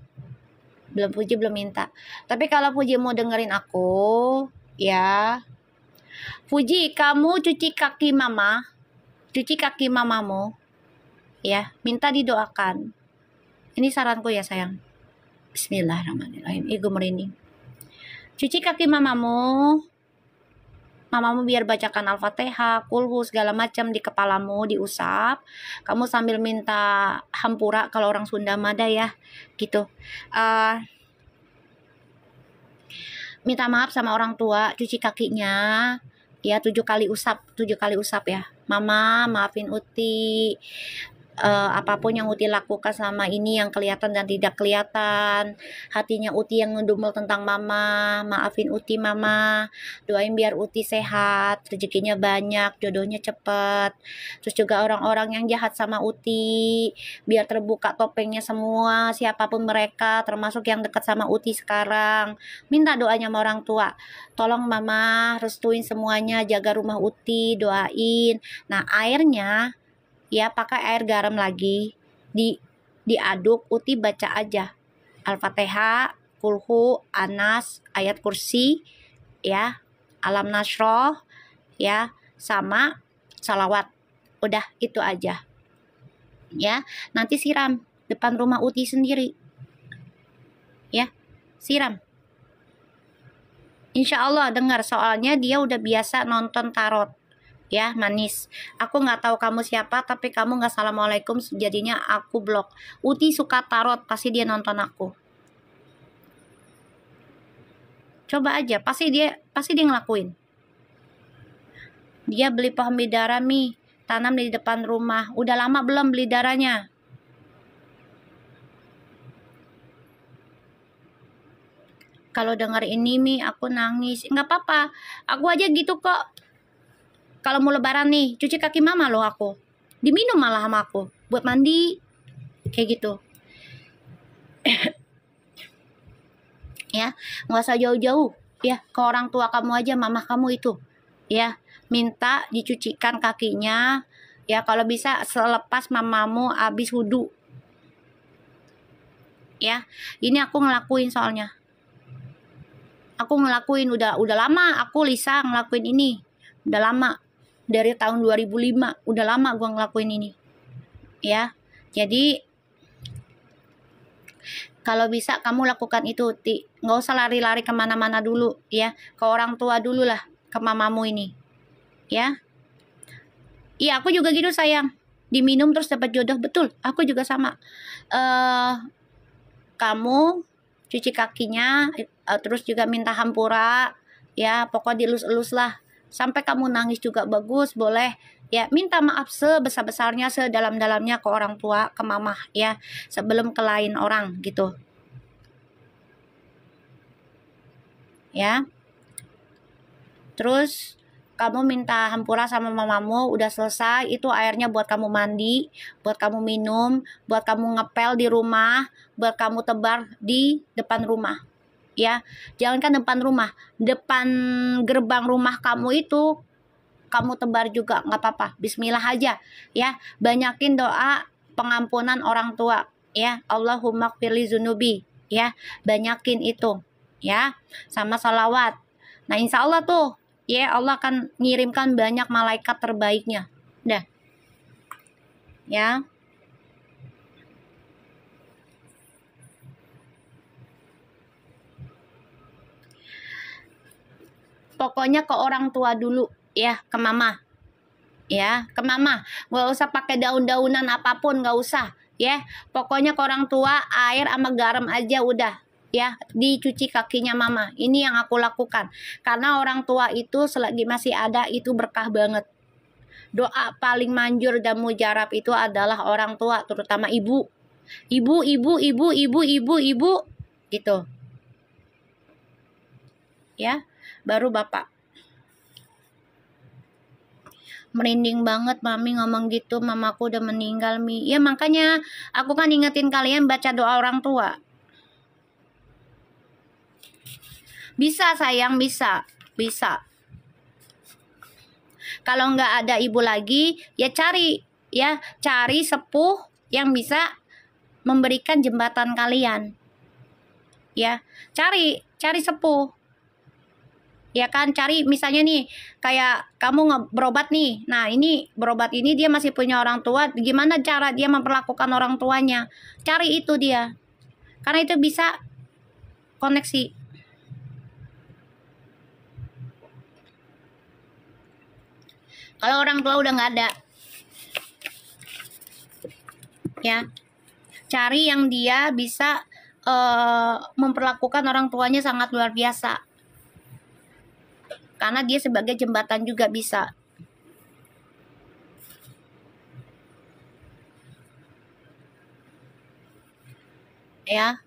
Speaker 2: Puji belum minta. Tapi kalau Puji mau dengerin aku ya, Puji kamu cuci kaki mamamu ya, minta didoakan. Ini saranku ya sayang. Bismillahirrahmanirrahim. Gue merinding. Cuci kaki mamamu biar bacakan Al-Fatihah, kulhu, segala macam di kepalamu, diusap. Kamu sambil minta hampura, kalau orang Sunda mada ya, gitu. Minta maaf sama orang tua, cuci kakinya, ya 7 kali usap ya. Mama, maafin Uti. Apapun yang Uti lakukan selama ini yang kelihatan dan tidak kelihatan, hatinya Uti yang ngedumel tentang mama, maafin Uti mama, doain biar Uti sehat, rezekinya banyak, jodohnya cepet. Terus juga orang-orang yang jahat sama Uti biar terbuka topengnya semua, siapapun mereka, termasuk yang dekat sama Uti sekarang. Minta doanya sama orang tua, tolong mama restuin semuanya, jaga rumah Uti, doain. Nah airnya ya pakai air garam lagi, diaduk, Uti baca aja Al-Fatihah, kulhu, Anas, ayat kursi ya, alam nasroh ya, sama salawat. Udah itu aja ya. Nanti siram depan rumah Uti sendiri ya, siram. Insya Allah dengar, soalnya dia udah biasa nonton tarot ya manis. Aku nggak tahu kamu siapa, tapi kamu nggak assalamualaikum, jadinya aku blok. Uti suka tarot, pasti dia nonton aku. Coba aja, pasti dia ngelakuin. Dia beli pohon bidara Mi, tanam di depan rumah. Udah lama belum beli darahnya? Kalau denger ini Mi, aku nangis. Nggak apa-apa, aku aja gitu kok. Kalau mau lebaran nih, cuci kaki mama loh aku. Diminum malah sama aku, buat mandi. Kayak gitu. Ya, nggak usah jauh-jauh. Ya, ke orang tua kamu aja, mama kamu itu. Ya, minta dicucikan kakinya. Ya, kalau bisa selepas mamamu habis wudhu. Ya, ini aku ngelakuin soalnya. Aku ngelakuin udah lama, aku Lisa ngelakuin ini. Udah lama. Dari tahun 2005, udah lama gua ngelakuin ini. Ya. Jadi kalau bisa kamu lakukan itu, nggak usah lari-lari kemana-mana dulu, ya. Ke orang tua dulu lah, ke mamamu ini. Ya. Iya, aku juga gitu sayang. Diminum terus dapat jodoh, betul. Aku juga sama. Kamu cuci kakinya, terus juga minta hampura, ya pokoknya dilus-elus lah. Sampai kamu nangis juga bagus, boleh. Ya, minta maaf sebesar-besarnya, sedalam-dalamnya ke orang tua, ke mama, ya. Sebelum ke lain orang, gitu. Ya. Terus kamu minta hampura sama mamamu, udah selesai, itu airnya buat kamu mandi, buat kamu minum, buat kamu ngepel di rumah, buat kamu tebar di depan rumah. Ya, jangankan depan rumah, depan gerbang rumah kamu itu kamu tebar juga nggak apa-apa. Bismillah aja, ya. Banyakin doa pengampunan orang tua, ya. Allahumma qfirli zunubi, ya. Banyakin itu, ya. Sama salawat. Nah, insya Allah tuh, ya Allah akan ngirimkan banyak malaikat terbaiknya. Dah, ya. Pokoknya ke orang tua dulu, ya, ke mama. Ya, ke mama. Nggak usah pakai daun-daunan apapun, nggak usah. Ya, pokoknya ke orang tua, air sama garam aja udah. Ya, dicuci kakinya mama. Ini yang aku lakukan. Karena orang tua itu selagi masih ada, itu berkah banget. Doa paling manjur dan mujarab itu adalah orang tua, terutama ibu. Ibu, gitu. Ya, baru bapak. Merinding banget mami ngomong gitu, mamaku udah meninggal Mi. Ya makanya aku kan ingetin kalian baca doa orang tua. Bisa sayang, bisa. Kalau nggak ada ibu lagi, ya cari sepuh yang bisa memberikan jembatan kalian. Ya, cari sepuh. Ya kan, cari misalnya nih, kayak kamu berobat nih. Nah, ini berobat ini dia masih punya orang tua, gimana cara dia memperlakukan orang tuanya? Cari itu dia. Karena itu bisa koneksi. Kalau orang tua udah nggak ada, ya, cari yang dia bisa memperlakukan orang tuanya sangat luar biasa. Karena dia sebagai jembatan juga bisa. Ya.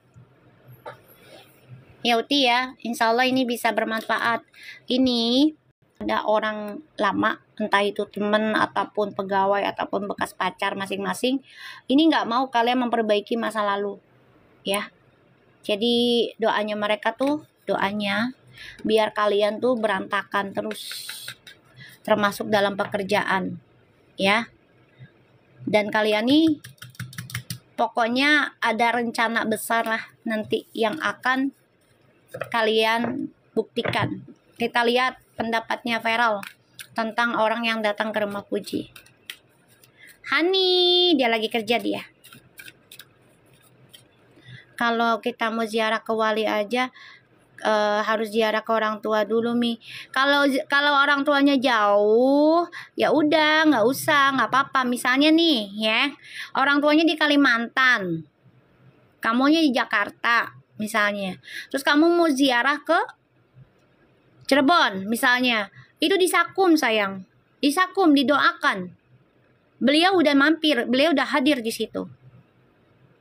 Speaker 2: Ya Uti ya, insya Allah ini bisa bermanfaat. Ini ada orang lama, entah itu teman ataupun pegawai ataupun bekas pacar masing-masing. Ini nggak mau kalian memperbaiki masa lalu. Ya. Jadi doanya mereka tuh, doanya biar kalian tuh berantakan terus, termasuk dalam pekerjaan, ya. Dan kalian nih pokoknya ada rencana besar lah nanti yang akan kalian buktikan. Kita lihat pendapatnya Feral tentang orang yang datang ke rumah Puji. Hani, dia lagi kerja dia. Kalau kita mau ziarah ke wali aja harus ziarah ke orang tua dulu Mi. Kalau orang tuanya jauh, ya udah nggak usah, nggak apa-apa. Misalnya nih ya, orang tuanya di Kalimantan, kamunya di Jakarta misalnya. Terus kamu mau ziarah ke Cirebon misalnya, itu disakum sayang, disakum, didoakan. Beliau udah mampir, beliau udah hadir di situ,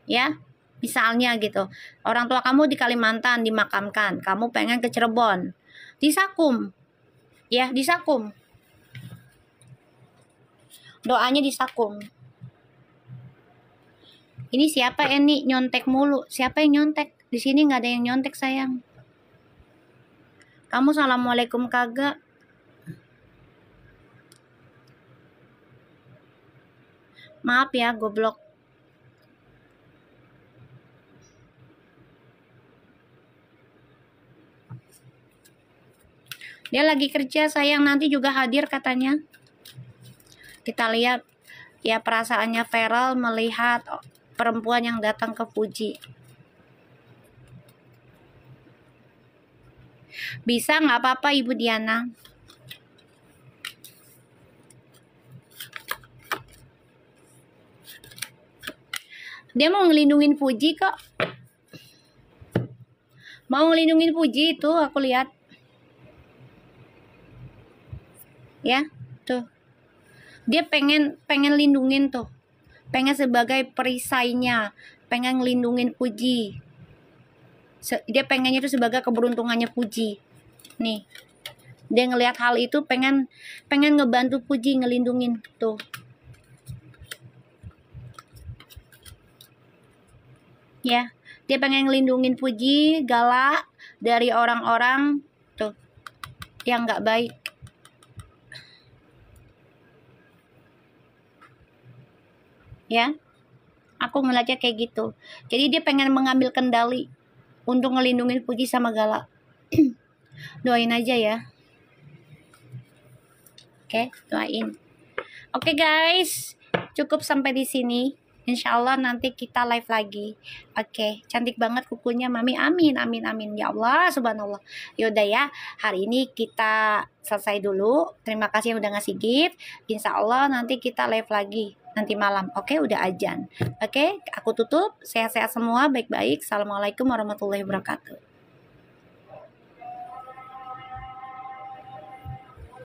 Speaker 2: ya. Misalnya gitu, orang tua kamu di Kalimantan dimakamkan, kamu pengen ke Cirebon, disakum, ya disakum. Doanya disakum. Ini siapa Eni nyontek mulu? Siapa yang nyontek? Di sini nggak ada yang nyontek sayang. Kamu assalamualaikum kagak? Maaf ya, goblok. Dia lagi kerja sayang, nanti juga hadir katanya. Kita lihat ya perasaannya Feral melihat perempuan yang datang ke Fuji. Bisa nggak apa-apa Ibu Diana. Dia mau ngelindungin Fuji kok. Mau ngelindungin Fuji itu aku lihat. Ya, tuh. Dia pengen lindungin tuh. Pengen sebagai perisainya, pengen ngelindungin Fuji. Dia pengennya itu sebagai keberuntungannya Fuji. Nih. Dia ngelihat hal itu pengen ngebantu Fuji ngelindungin tuh. Ya, dia pengen ngelindungin Fuji, galak dari orang-orang tuh yang nggak baik. Ya, aku ngeliatnya kayak gitu. Jadi dia pengen mengambil kendali untuk ngelindungin Fuji sama Gala. Doain aja ya. Oke, doain. Oke guys, cukup sampai di sini. Insya Allah nanti kita live lagi. Oke, cantik banget kukunya Mami. Amin, amin, amin. Ya Allah, subhanallah. Yaudah ya, hari ini kita selesai dulu. Terima kasih yang udah ngasih gift. Insya Allah nanti kita live lagi nanti malam. Oke, udah azan. Oke, aku tutup. Sehat-sehat semua, baik-baik. Assalamualaikum warahmatullahi wabarakatuh.